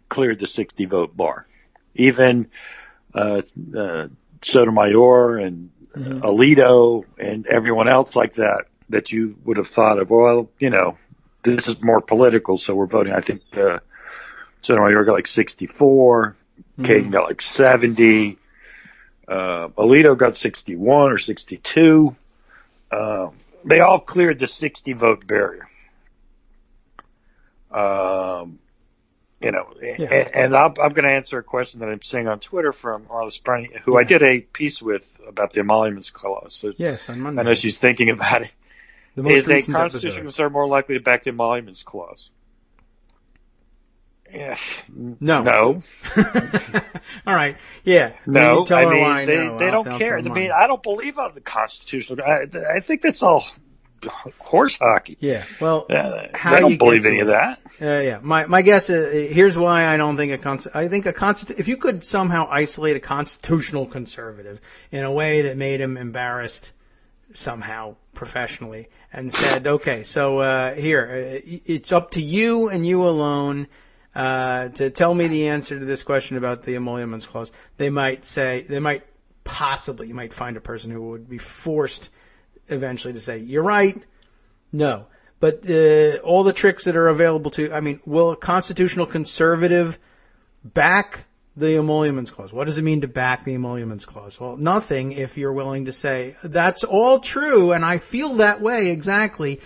cleared the 60 vote bar. Even Sotomayor and Alito and everyone else like that you would have thought of, well, this is more political, so we're voting. I think Sotomayor got like 64, Kagan got like 70, Alito got 61 or 62. They all cleared the 60 vote barrier. And I'm going to answer a question that I'm seeing on Twitter from Arliss Brennan, who I did a piece with about the emoluments clause. So yes, on Monday. I know she's thinking about it. Is a constitutional conservative more likely to back the emoluments clause? Yeah. No. All right. Yeah. No. Tell her mean, why they don't care. I mean, I don't believe on the constitutional. I think that's all horse hockey. Yeah. Well, I don't believe any of that. Yeah. My guess is here's why I don't think if you could somehow isolate a constitutional conservative in a way that made him embarrassed somehow professionally and said, okay, so here it's up to you and you alone to tell me the answer to this question about the emoluments clause. You might find a person who would be forced eventually to say, you're right. No. But all the tricks that are available will a constitutional conservative back the emoluments clause? What does it mean to back the emoluments clause? Well, nothing if you're willing to say, that's all true and I feel that way exactly,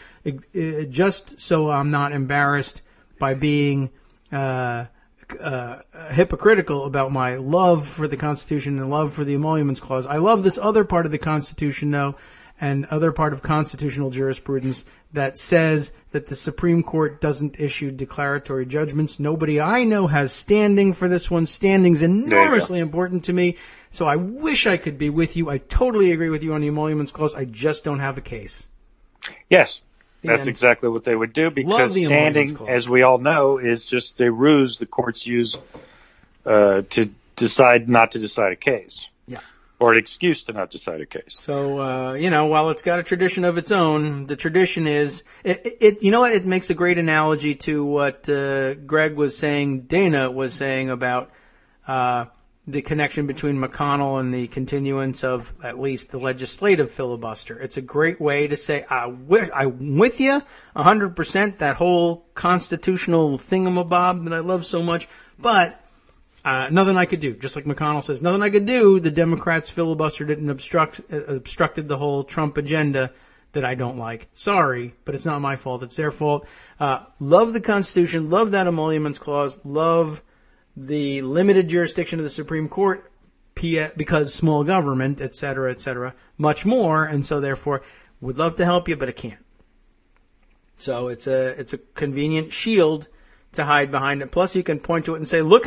just so I'm not embarrassed by being hypocritical about my love for the Constitution and love for the emoluments clause. I love this other part of the Constitution, though, and other part of constitutional jurisprudence that says that the Supreme Court doesn't issue declaratory judgments. Nobody I know has standing for this one. Standing's enormously important to me, so I wish I could be with you. I totally agree with you on the emoluments clause. I just don't have a case. Yes. That's exactly what they would do, because standing, as we all know, is just a ruse the courts use to decide not to decide a case. Yeah. Or an excuse to not decide a case. So, while it's got a tradition of its own, the tradition is, it makes a great analogy to what Greg was saying, Dana was saying about the connection between McConnell and the continuance of at least the legislative filibuster. It's a great way to say, I'm with you 100%, that whole constitutional thingamabob that I love so much, but nothing I could do. Just like McConnell says, nothing I could do. The Democrats' filibuster didn't obstructed the whole Trump agenda. that I don't like. Sorry, but it's not my fault. It's their fault. Love the Constitution. Love that emoluments clause. Love the limited jurisdiction of the Supreme Court because small government, et cetera, much more. And so, therefore, would love to help you, but I can't. So it's a convenient shield to hide behind it. Plus, you can point to it and say, look,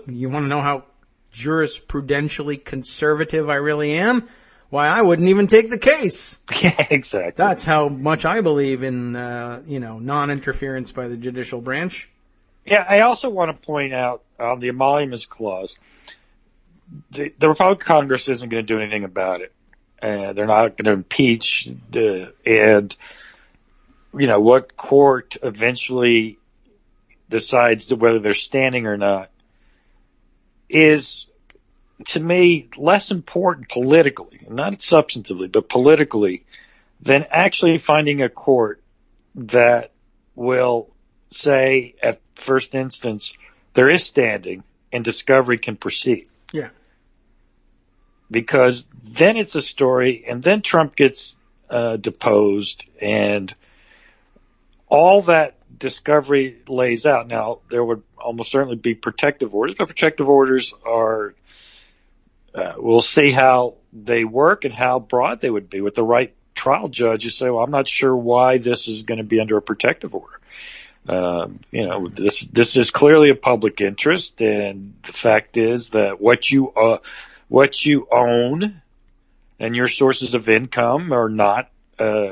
you want to know how jurisprudentially conservative I really am? Why, I wouldn't even take the case. Yeah, exactly. That's how much I believe in, non-interference by the judicial branch. Yeah, I also want to point out on the emoluments clause, the Republican Congress isn't going to do anything about it. They're not going to impeach what court eventually decides whether they're standing or not is, to me, less important politically, not substantively, but politically, than actually finding a court that will say at first instance there is standing and discovery can proceed. Yeah. Because then it's a story, and then Trump gets deposed, and all that discovery lays out. Now, there would almost certainly be protective orders, but protective orders are, we'll see how they work and how broad they would be. With the right trial judge, you say, well, I'm not sure why this is going to be under a protective order. This is clearly a public interest, and the fact is that what you own and your sources of income are not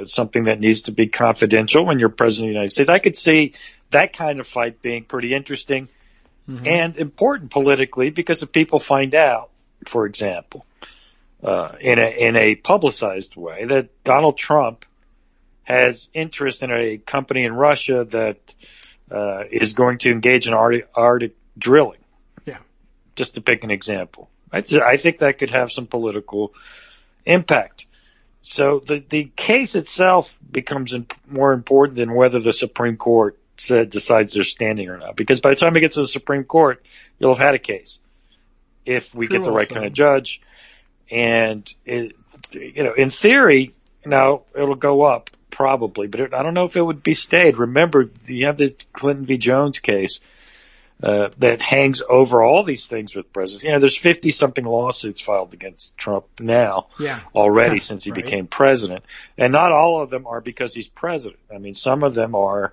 something that needs to be confidential when you're president of the United States. I could see that kind of fight being pretty interesting and important politically, because if people find out, for example, in a publicized way, that Donald Trump has interest in a company in Russia that is going to engage in Arctic drilling. Yeah. Just to pick an example. I think that could have some political impact. So the case itself becomes more important than whether the Supreme Court decides they're standing or not. Because by the time it gets to the Supreme Court, you'll have had a case if we get the right kind of judge. And, in theory, now it'll go up probably, but I don't know if it would be stayed. Remember, you have the Clinton v. Jones case that hangs over all these things with presidents. There's 50-something lawsuits filed against Trump now already since he became president. And not all of them are because he's president. I mean, some of them are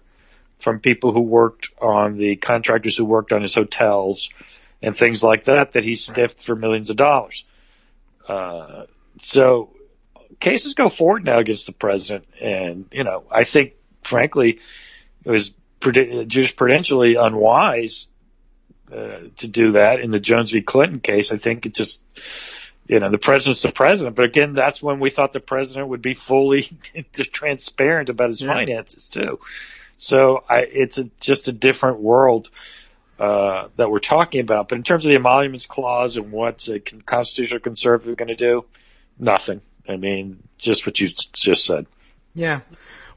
from people who worked on the contractors who worked on his hotels and things like that he stiffed for millions of dollars. So cases go forward now against the president. And, I think, frankly, it was jurisprudentially unwise to do that in the Jones v. Clinton case. I think it just, the president's the president. But again, that's when we thought the president would be fully transparent about his finances too. So it's just a different world that we're talking about. But in terms of the emoluments clause and what's a constitutional conservative going to do, nothing. I mean, just what you just said. Yeah.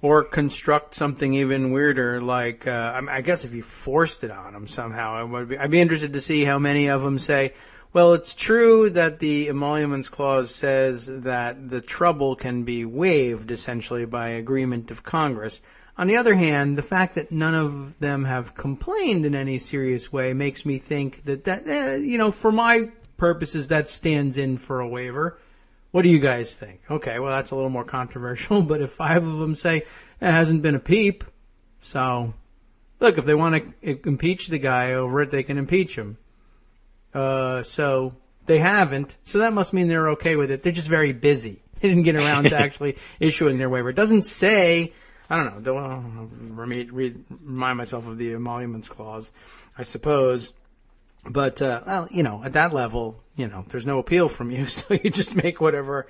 Or construct something even weirder, like I guess if you forced it on them somehow, I'd be interested to see how many of them say, well, it's true that the emoluments clause says that the trouble can be waived essentially by agreement of Congress. On the other hand, the fact that none of them have complained in any serious way makes me think that for my purposes, that stands in for a waiver. What do you guys think? Okay, well, that's a little more controversial, but if 5 of them say it hasn't been a peep, so look, if they want to impeach the guy over it, they can impeach him. So they haven't, so that must mean they're okay with it. They're just very busy. They didn't get around to actually issuing their waiver. It doesn't say, I don't know, remind myself of the emoluments clause, I suppose. But, at that level, there's no appeal from you, so you just make whatever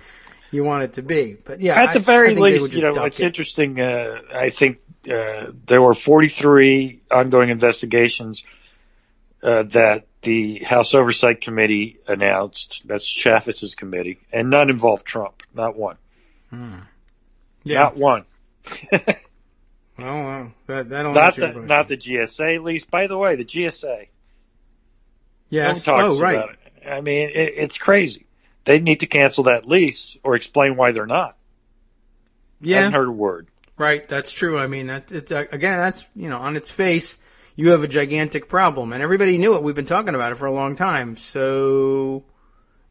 you want it to be. But, yeah, at the very least, it's interesting. I think there were 43 ongoing investigations that the House Oversight Committee announced. That's Chaffetz's committee. And none involved Trump. Not one. Yeah. Not one. Well, that'll not the GSA, at least. By the way, the GSA. Yes. Right. About it. I mean, it's crazy. They need to cancel that lease or explain why they're not. Yeah. Haven't heard a word. Right, that's true. I mean, again, that's, on its face, you have a gigantic problem. And everybody knew it. We've been talking about it for a long time. So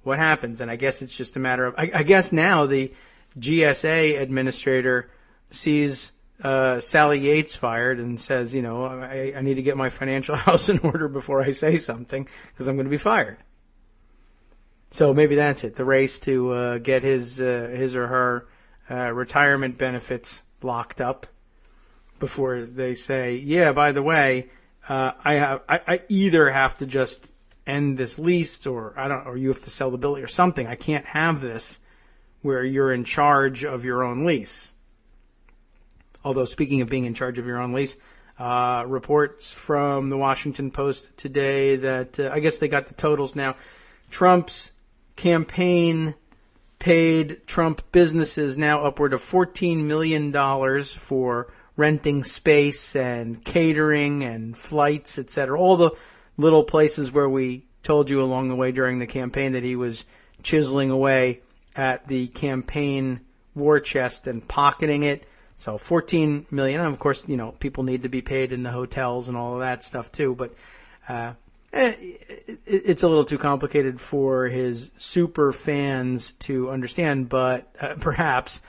what happens? And I guess it's just a matter of, I guess now the GSA administrator sees Sally Yates fired and says, I need to get my financial house in order before I say something because I'm going to be fired. So maybe that's it. The race to get his or her retirement benefits locked up before they say, yeah, by the way, I either have to just end this lease or you have to sell the building or something. I can't have this where you're in charge of your own lease. Although speaking of being in charge of your own lease, reports from the Washington Post today that I guess they got the totals now. Trump's campaign paid Trump businesses now upward of $14 million for renting space and catering and flights, etc. All the little places where we told you along the way during the campaign that he was chiseling away at the campaign war chest and pocketing it. So $14 million. And of course, people need to be paid in the hotels and all of that stuff too. But it's a little too complicated for his super fans to understand, but perhaps.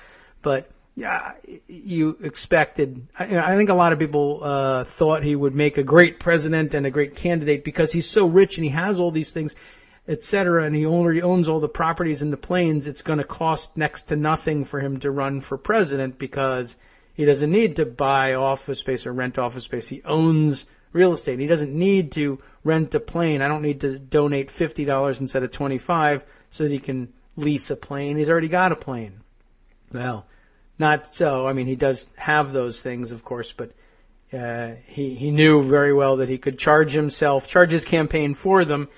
But yeah, you expected. I think a lot of people thought he would make a great president and a great candidate because he's so rich and he has all these things, etc. And he already owns all the properties in the plains. It's going to cost next to nothing for him to run for president because he doesn't need to buy office space or rent office space. He owns real estate. He doesn't need to rent a plane. I don't need to donate $50 instead of $25 so that he can lease a plane. He's already got a plane. Well, not so. I mean, he does have those things, of course, but he knew very well that he could charge his campaign for them,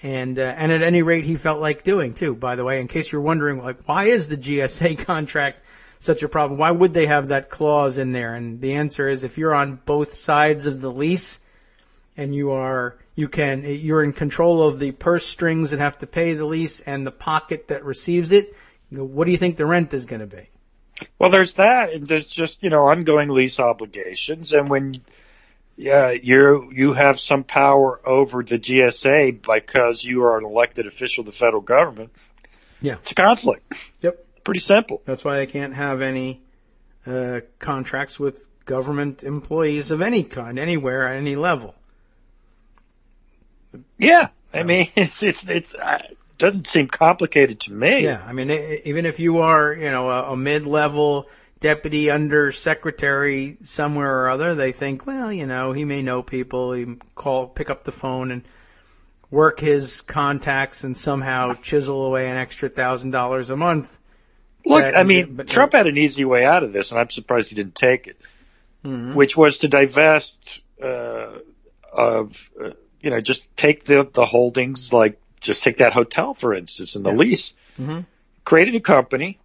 and at any rate, he felt like doing too. By the way, in case you're wondering, why is the GSA contract such a problem? Why would they have that clause in there? And the answer is, if you're on both sides of the lease, and you're in control of the purse strings that have to pay the lease and the pocket that receives it, what do you think the rent is going to be? Well, there's that, and there's just ongoing lease obligations, and when you have some power over the GSA because you are an elected official of the federal government. Yeah, it's a conflict. Yep, pretty simple. That's why they can't have any contracts with government employees of any kind, anywhere, at any level. Yeah, I mean, it doesn't seem complicated to me. Yeah, I mean, even if you are, a mid-level deputy under secretary somewhere or other, they think, well, he may know people. He pick up the phone and work his contacts and somehow chisel away an extra $1,000 a month. Look, Trump had an easy way out of this, and I'm surprised he didn't take it, which was to divest just take the holdings, just take that hotel, for instance, and the lease. Mm-hmm. Create a new company,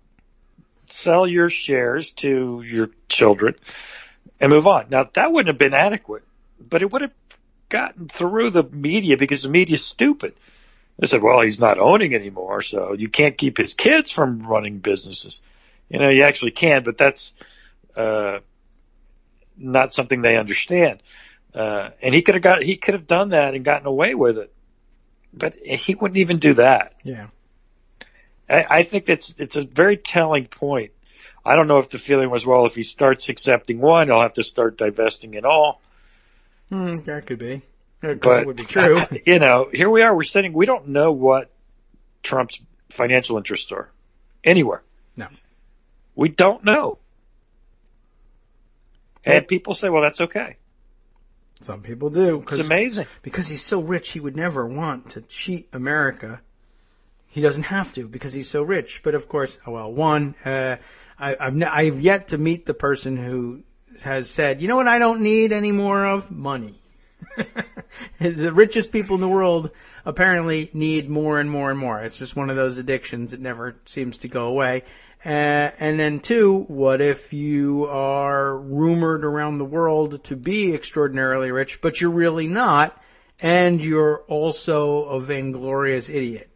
sell your shares to your children, and move on. Now, that wouldn't have been adequate, but it would have gotten through the media because the media's stupid. They said, well, he's not owning anymore, so you can't keep his kids from running businesses. You actually can, but that's not something they understand. And he could have done that and gotten away with it, but he wouldn't even do that. Yeah, I think it's a very telling point. I don't know if the feeling was, well, if he starts accepting one, he'll have to start divesting it all. That could be, but it would be true. Here we are. We don't know what Trump's financial interests are anywhere. No, we don't know. And people say, well, that's okay. Some people do. It's amazing. Because he's so rich, he would never want to cheat America. He doesn't have to because he's so rich. But of course, I've yet to meet the person who has said, you know what I don't need any more of? Money. The richest people in the world apparently need more and more and more. It's just one of those addictions that never seems to go away. And then two, what if you are rumored around the world to be extraordinarily rich, but you're really not, and you're also a vainglorious idiot?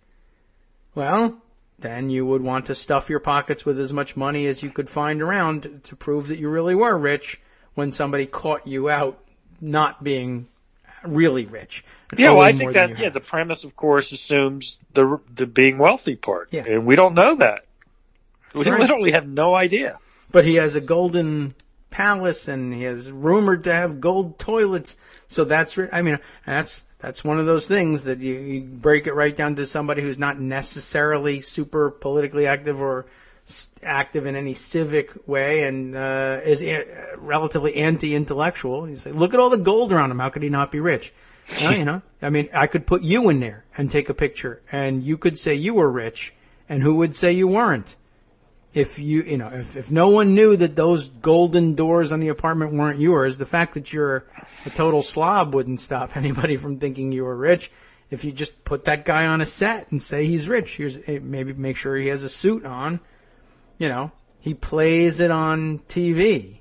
Well, then you would want to stuff your pockets with as much money as you could find around to prove that you really were rich when somebody caught you out not being really rich. Yeah, well, I think that, the premise, of course, assumes the being wealthy part. Yeah. And we don't know that. We literally have no idea. But he has a golden palace, and he is rumored to have gold toilets. So that's one of those things that you break it right down to somebody who's not necessarily super politically active or active in any civic way, and is relatively anti-intellectual. You say, look at all the gold around him. How could he not be rich? Well, I could put you in there and take a picture, and you could say you were rich, and who would say you weren't? If if no one knew that those golden doors on the apartment weren't yours, the fact that you're a total slob wouldn't stop anybody from thinking you were rich. If you just put that guy on a set and say he's rich, maybe make sure he has a suit on. He plays it on TV.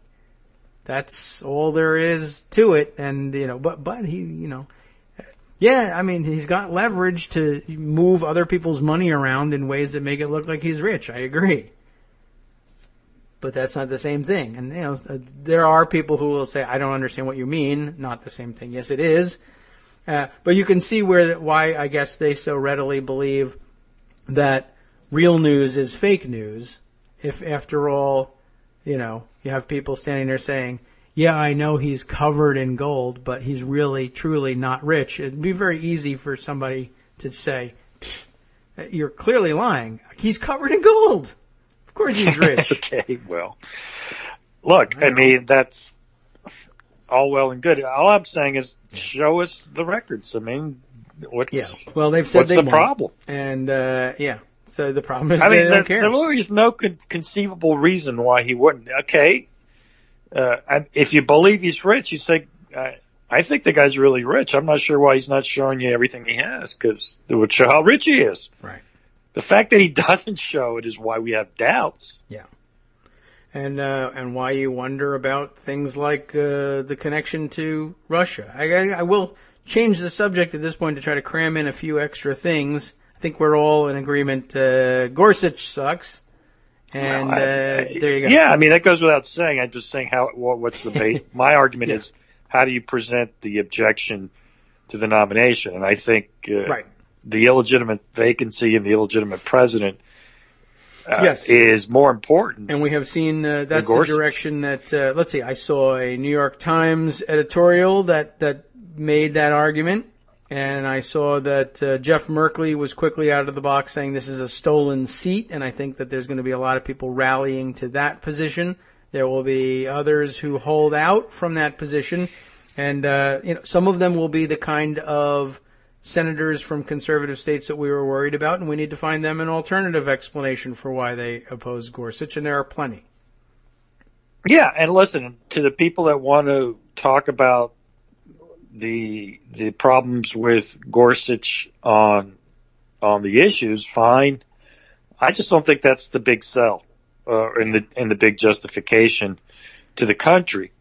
That's all there is to it. And, but he, he's got leverage to move other people's money around in ways that make it look like he's rich. I agree. But that's not the same thing. And, there are people who will say, I don't understand what you mean. Not the same thing. Yes, it is. But you can see why I guess they so readily believe that real news is fake news. If, after all, you have people standing there saying, yeah, I know he's covered in gold, but he's really, truly not rich. It'd be very easy for somebody to say, you're clearly lying. He's covered in gold. Of course he's rich. Okay, well, look, that's all well and good. All I'm saying is show us the records. Well, they've said what's the problem? And, so the problem is they don't care. There really is no conceivable reason why he wouldn't. Okay, if you believe he's rich, you say, I think the guy's really rich. I'm not sure why he's not showing you everything he has, because it would show how rich he is. Right. The fact that he doesn't show it is why we have doubts. Yeah. And why you wonder about things like the connection to Russia. I will change the subject at this point to try to cram in a few extra things. I think we're all in agreement. Gorsuch sucks. And there you go. Yeah, that goes without saying. I'm just saying what's the bait. My argument is, how do you present the objection to the nomination? And I think the illegitimate vacancy and the illegitimate president is more important. And we have seen that's the direction that, let's see, I saw a New York Times editorial that made that argument. And I saw that Jeff Merkley was quickly out of the box saying this is a stolen seat. And I think that there's going to be a lot of people rallying to that position. There will be others who hold out from that position. And, some of them will be the kind of senators from conservative states that we were worried about. And we need to find them an alternative explanation for why they oppose Gorsuch. And there are plenty. Yeah. And listen, to the people that want to talk about the problems with Gorsuch on the issues, fine. I just don't think that's the big sell and the big justification to the country.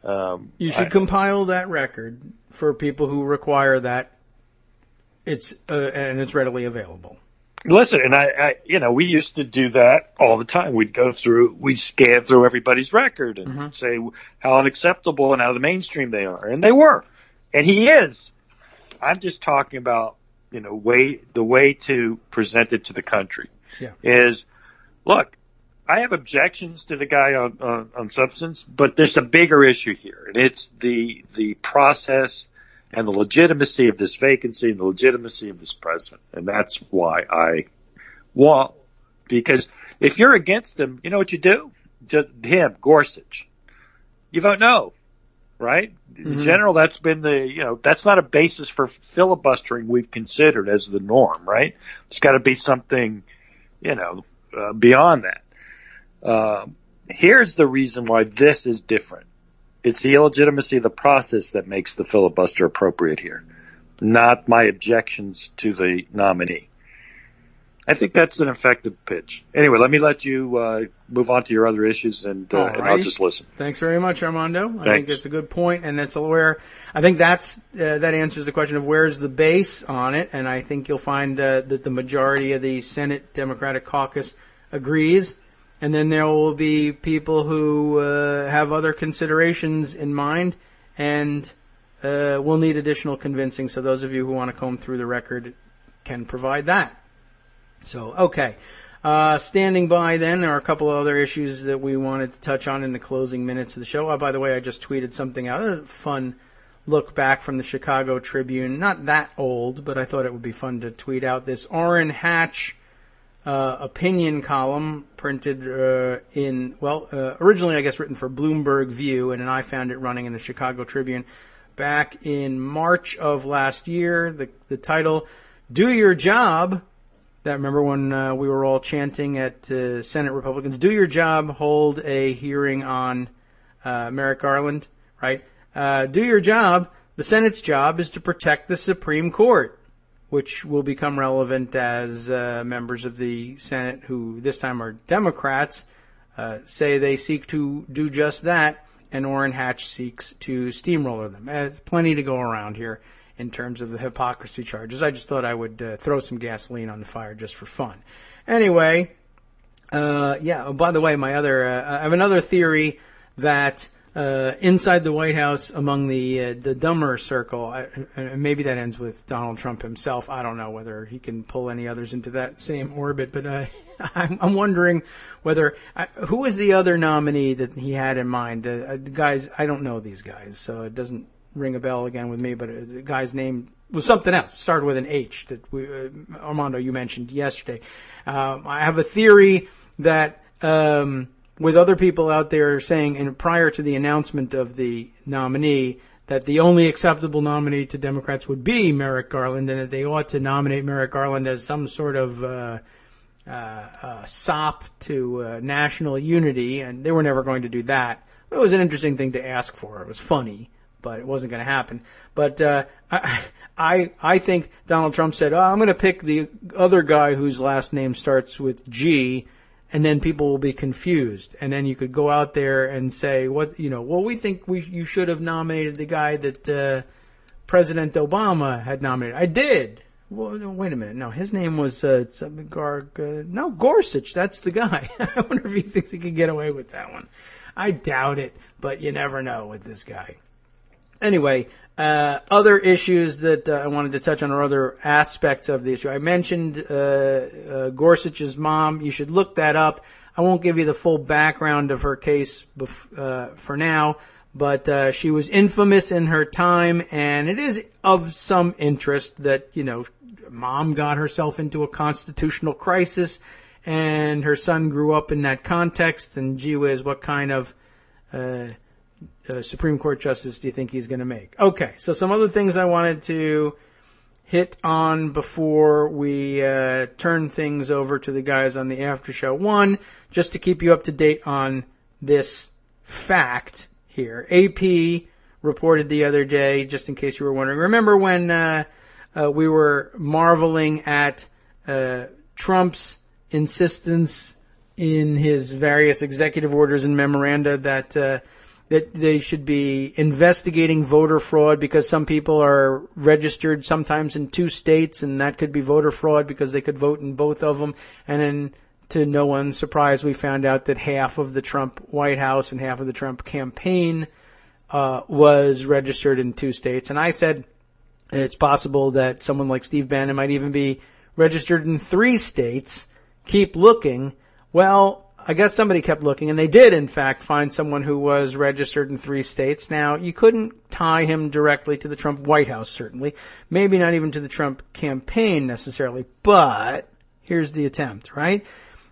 You should compile that record for people who require that. It's readily available. Listen, and we used to do that all the time. We'd scan through everybody's record and say how unacceptable and how the mainstream they are, and they were. And he is. I'm just talking about, the way to present it to the country is, look, I have objections to the guy on substance, but there's a bigger issue here, and it's the process and the legitimacy of this vacancy and the legitimacy of this president. And that's why I want, because if you're against him, you know what you do? Him, Gorsuch. You vote no. Right? In general, that's been that's not a basis for filibustering we've considered as the norm, right? It's got to be something, beyond that. Here's the reason why this is different. It's the illegitimacy of the process that makes the filibuster appropriate here, not my objections to the nominee. I think that's an effective pitch. Anyway, let me let you move on to your other issues, and I'll just listen. Thanks very much, Armando. Thanks. I think it's a good point, and it's where I think that answers the question of where's the base on it, and I think you'll find that the majority of the Senate Democratic caucus agrees, and then there will be people who have other considerations in mind, and will need additional convincing. So those of you who want to comb through the record can provide that. So, okay. Standing by then, there are a couple of other issues that we wanted to touch on in the closing minutes of the show. Oh, by the way, I just tweeted something out, a fun look back from the Chicago Tribune. Not that old, but I thought it would be fun to tweet out this Orrin Hatch opinion column printed originally I guess written for Bloomberg View, and then I found it running in the Chicago Tribune back in March of last year. The title, Do Your Job. That remember when we were all chanting at Senate Republicans, do your job, hold a hearing on Merrick Garland, right? Do your job. The Senate's job is to protect the Supreme Court, which will become relevant as members of the Senate, who this time are Democrats, say they seek to do just that, and Orrin Hatch seeks to steamroller them. There's plenty to go around here in terms of the hypocrisy charges. I just thought I would throw some gasoline on the fire just for fun. Anyway, by the way, I have another theory that inside the White House, among the dumber circle, maybe that ends with Donald Trump himself. I don't know whether he can pull any others into that same orbit, but I'm wondering whether who is the other nominee that he had in mind. Guys, I don't know these guys, so it doesn't ring a bell again with me, but the guy's name was something else. Started with an H that Armando, you mentioned yesterday. I have a theory that with other people out there saying, and prior to the announcement of the nominee, that the only acceptable nominee to Democrats would be Merrick Garland, and that they ought to nominate Merrick Garland as some sort of sop to national unity, and they were never going to do that. It was an interesting thing to ask for. It was funny, but it wasn't going to happen. But I think Donald Trump said, I'm going to pick the other guy whose last name starts with G, and then people will be confused. And then you could go out there and say, we think you should have nominated the guy that President Obama had nominated. I did. Well, wait a minute. No, his name was Gorsuch. That's the guy. I wonder if he thinks he can get away with that one. I doubt it, but you never know with this guy. Anyway, other issues that I wanted to touch on are other aspects of the issue. I mentioned Gorsuch's mom. You should look that up. I won't give you the full background of her case for now, but she was infamous in her time, and it is of some interest that, mom got herself into a constitutional crisis, and her son grew up in that context, and gee whiz, what kind of Supreme Court justice do you think he's going to make? Okay, so some other things I wanted to hit on before we turn things over to the guys on the after show. One, just to keep you up to date on this fact here. AP reported the other day, just in case you were wondering. Remember when we were marveling at Trump's insistence in his various executive orders and memoranda that they should be investigating voter fraud because some people are registered sometimes in 2 states, and that could be voter fraud because they could vote in both of them. And then, to no one's surprise, we found out that half of the Trump White House and half of the Trump campaign was registered in 2 states. And I said it's possible that someone like Steve Bannon might even be registered in 3 states. Keep looking. Well, I guess somebody kept looking, and they did, in fact, find someone who was registered in 3 states. Now, you couldn't tie him directly to the Trump White House, certainly. Maybe not even to the Trump campaign, necessarily. But here's the attempt, right?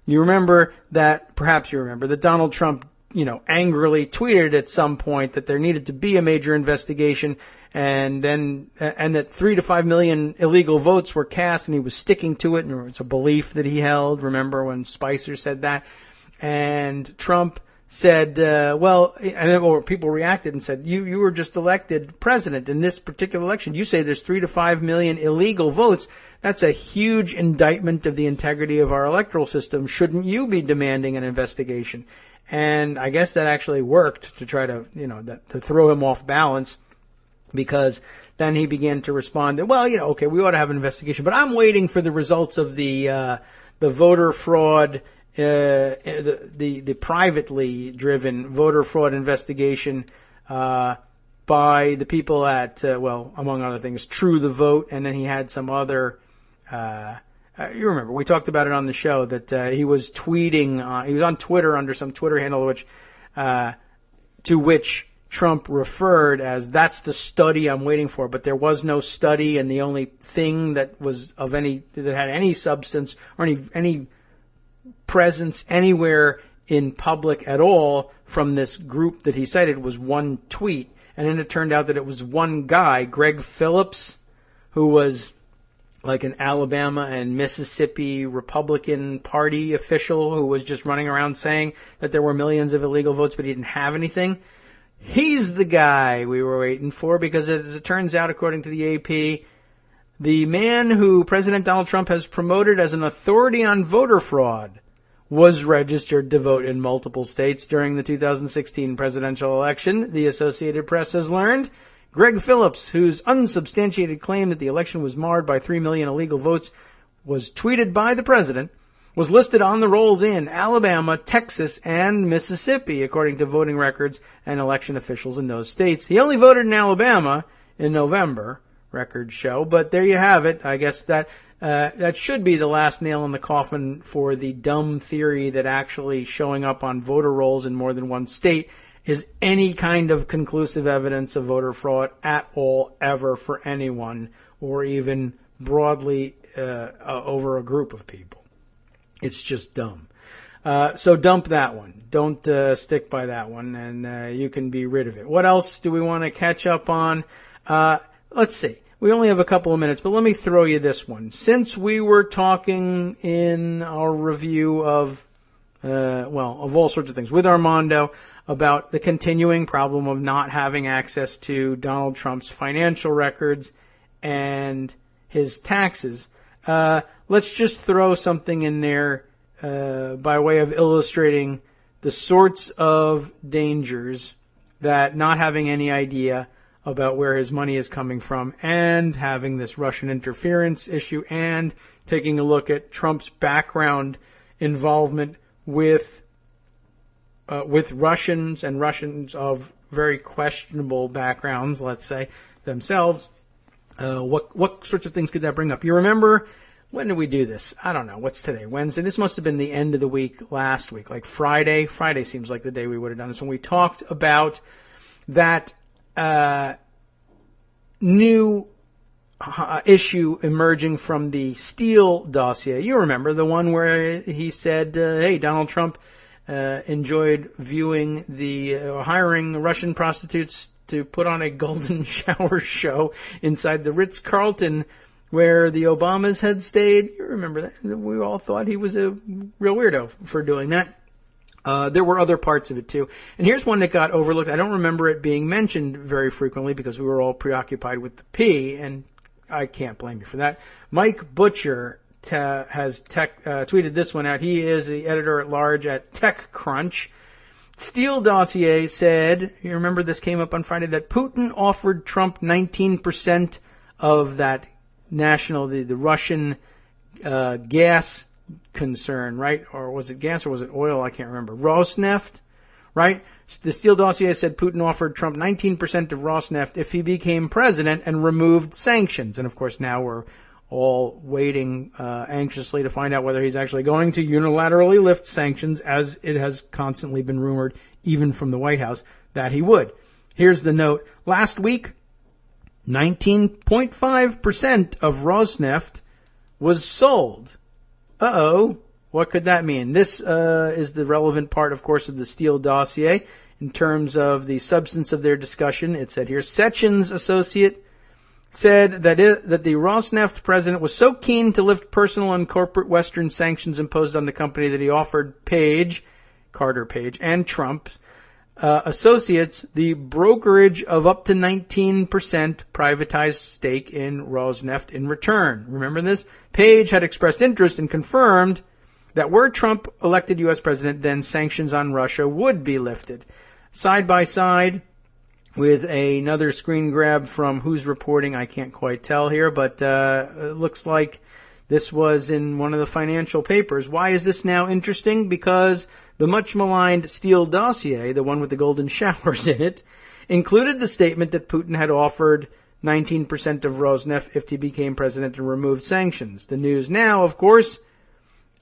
Perhaps you remember that Donald Trump, angrily tweeted at some point that there needed to be a major investigation, and that 3 to 5 million illegal votes were cast, and he was sticking to it, and it's a belief that he held. Remember when Spicer said that? And Trump said, or people reacted and said, you were just elected president in this particular election. You say there's 3 to 5 million illegal votes. That's a huge indictment of the integrity of our electoral system. Shouldn't you be demanding an investigation? And I guess that actually worked to try to, to throw him off balance, because then he began to respond that, okay, we ought to have an investigation, but I'm waiting for the results of the voter fraud, the privately driven voter fraud investigation by the people at, among other things, True the Vote, and then he had some other. You remember we talked about it on the show that he was tweeting. He was on Twitter under some Twitter handle, to which Trump referred as, that's the study I'm waiting for, but there was no study, and the only thing that was that had any substance or any presence anywhere in public at all from this group that he cited was one tweet. And then it turned out that it was one guy, Greg Phillips, who was like an Alabama and Mississippi Republican Party official who was just running around saying that there were millions of illegal votes, but he didn't have anything. He's the guy we were waiting for, because as it turns out, according to the AP, the man who President Donald Trump has promoted as an authority on voter fraud was registered to vote in multiple states during the 2016 presidential election, the Associated Press has learned. Greg Phillips, whose unsubstantiated claim that the election was marred by 3 million illegal votes was tweeted by the president, was listed on the rolls in Alabama, Texas, and Mississippi, according to voting records and election officials in those states. He only voted in Alabama in November, records show, but there you have it. I guess that should be the last nail in the coffin for the dumb theory that actually showing up on voter rolls in more than one state is any kind of conclusive evidence of voter fraud at all, ever, for anyone, or even broadly over a group of people. It's just dumb. So dump that one. Don't stick by that one, and you can be rid of it. What else do we want to catch up on? Let's see. We only have a couple of minutes, but let me throw you this one. Since we were talking in our review of all sorts of things with Armando about the continuing problem of not having access to Donald Trump's financial records and his taxes, let's just throw something in there by way of illustrating the sorts of dangers that not having any idea about where his money is coming from, and having this Russian interference issue, and taking a look at Trump's background involvement with Russians, and Russians of very questionable backgrounds, let's say, themselves. What sorts of things could that bring up? You remember, when did we do this? I don't know. What's today? Wednesday? This must have been the end of the week last week, like Friday. Friday seems like the day we would have done this, when we talked about that new issue emerging from the Steele dossier. You remember the one where he said, hey, Donald Trump enjoyed viewing hiring Russian prostitutes to put on a golden shower show inside the Ritz-Carlton where the Obamas had stayed. You remember that? We all thought he was a real weirdo for doing that. There were other parts of it too. And here's one that got overlooked. I don't remember it being mentioned very frequently because we were all preoccupied with the P, and I can't blame you for that. Mike Butcher has tweeted this one out. He is the editor-at-large at TechCrunch. Steele dossier said, you remember this came up on Friday, that Putin offered Trump 19% of that the Russian gas concern, right? Or was it gas or was it oil? I can't remember. Rosneft, right? The Steele dossier said Putin offered Trump 19% of Rosneft if he became president and removed sanctions. And of course now we're all waiting anxiously to find out whether he's actually going to unilaterally lift sanctions, as it has constantly been rumored, even from the White House, that he would. Here's the note. Last week, 19.5% of Rosneft was sold. Uh-oh. What could that mean? This is the relevant part, of course, of the Steele dossier. In terms of the substance of their discussion, it said here, Sechen's associate said that the Rosneft president was so keen to lift personal and corporate Western sanctions imposed on the company that he offered Page, Carter Page, and Trump's associates the brokerage of up to 19% privatized stake in Rosneft in return. Remember this? Page had expressed interest and confirmed that were Trump elected U.S. president, then sanctions on Russia would be lifted. Side by side with another screen grab from who's reporting, I can't quite tell here, but it looks like this was in one of the financial papers. Why is this now interesting? Because the much-maligned Steele dossier, the one with the golden showers in it, included the statement that Putin had offered 19% of Rosneft if he became president and removed sanctions. The news now, of course,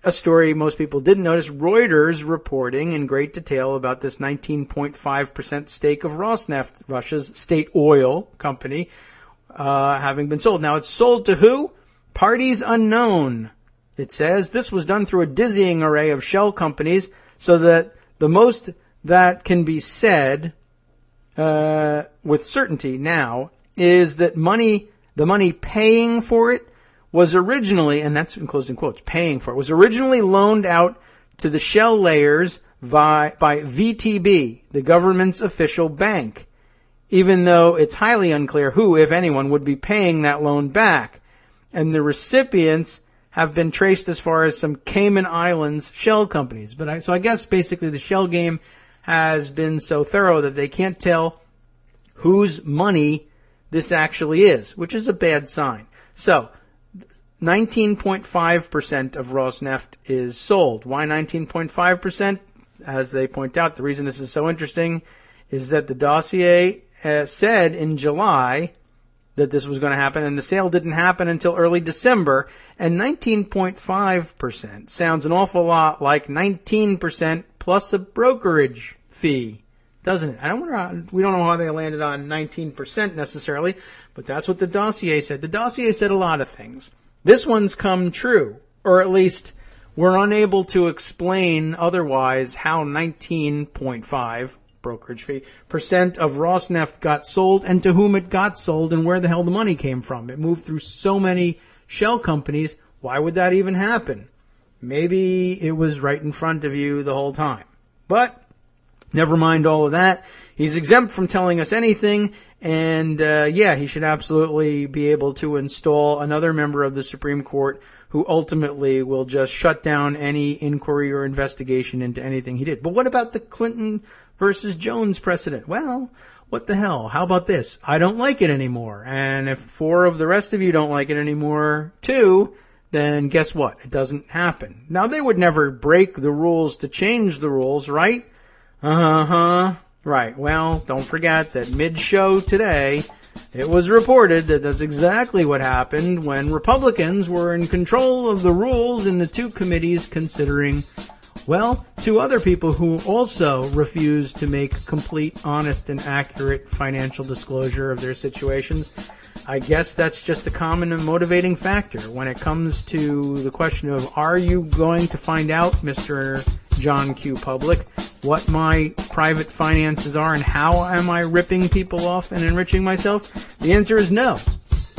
a story most people didn't notice, Reuters reporting in great detail about this 19.5% stake of Rosneft, Russia's state oil company, having been sold. Now, it's sold to who? Parties unknown. It says this was done through a dizzying array of shell companies, so that the most that can be said with certainty now is that the money paying for it was originally, and that's in closing quotes, paying for it, was originally loaned out to the shell layers by VTB, the government's official bank, even though it's highly unclear who, if anyone, would be paying that loan back. And the recipients have been traced as far as some Cayman Islands shell companies. So I guess basically the shell game has been so thorough that they can't tell whose money this actually is, which is a bad sign. So 19.5% of Rosneft is sold. Why 19.5%? As they point out, the reason this is so interesting is that the dossier said in July that this was going to happen, and the sale didn't happen until early December, and 19.5% sounds an awful lot like 19% plus a brokerage fee, doesn't it? We don't know how they landed on 19% necessarily, but that's what the dossier said. The dossier said a lot of things. This one's come true, or at least we're unable to explain otherwise how 19.5 brokerage fee percent of Rosneft got sold and to whom it got sold and where the hell the money came from. It moved through so many shell companies. Why would that even happen? Maybe it was right in front of you the whole time. But never mind all of that. He's exempt from telling us anything. And, he should absolutely be able to install another member of the Supreme Court who ultimately will just shut down any inquiry or investigation into anything he did. But what about the Clinton versus Jones precedent? Well, what the hell? How about this? I don't like it anymore. And if 4 of the rest of you don't like it anymore, too, then guess what? It doesn't happen. Now, they would never break the rules to change the rules, right? Right. Well, don't forget that mid-show today, it was reported that that's exactly what happened when Republicans were in control of the rules in the 2 committees considering, 2 other people who also refused to make complete, honest, and accurate financial disclosure of their situations. I guess that's just a common and motivating factor when it comes to the question of, are you going to find out, Mr. John Q. Public, what my private finances are and how am I ripping people off and enriching myself? The answer is no.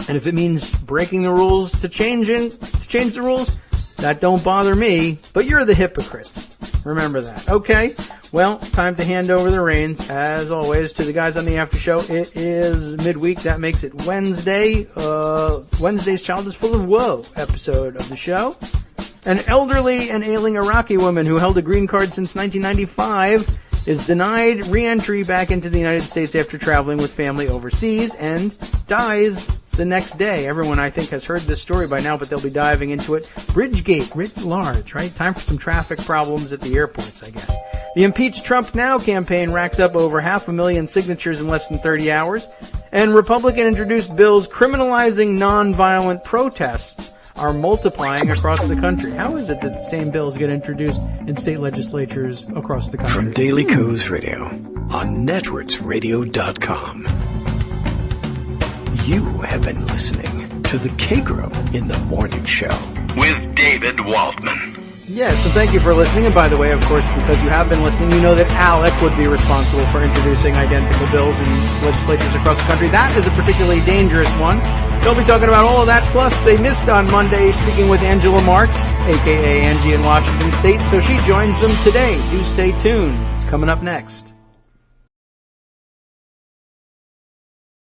And if it means breaking the rules to change the rules, that don't bother me, but you're the hypocrites. Remember that. Okay, well, time to hand over the reins, as always, to the guys on the after show. It is midweek. That makes it Wednesday. Wednesday's Child is Full of Woe episode of the show. An elderly and ailing Iraqi woman who held a green card since 1995 is denied re-entry back into the United States after traveling with family overseas and dies the next day. Everyone, I think, has heard this story by now, but they'll be diving into it. Bridgegate, writ large, right? Time for some traffic problems at the airports, I guess. The Impeach Trump Now campaign racks up over 500,000 signatures in less than 30 hours. And Republican-introduced bills criminalizing nonviolent protests are multiplying across the country. How is it that the same bills get introduced in state legislatures across the country? From Daily Kos Radio on networksradio.com. You have been listening to the Kagro in the Morning Show with David Waldman. Yes, so thank you for listening. And by the way, of course, because you have been listening, you know that ALEC would be responsible for introducing identical bills in legislatures across the country. That is a particularly dangerous one. They'll be talking about all of that Plus, they missed on Monday speaking with Angela Marks, a.k.a. Angie in Washington State, so she joins them today. Do stay tuned. It's coming up next.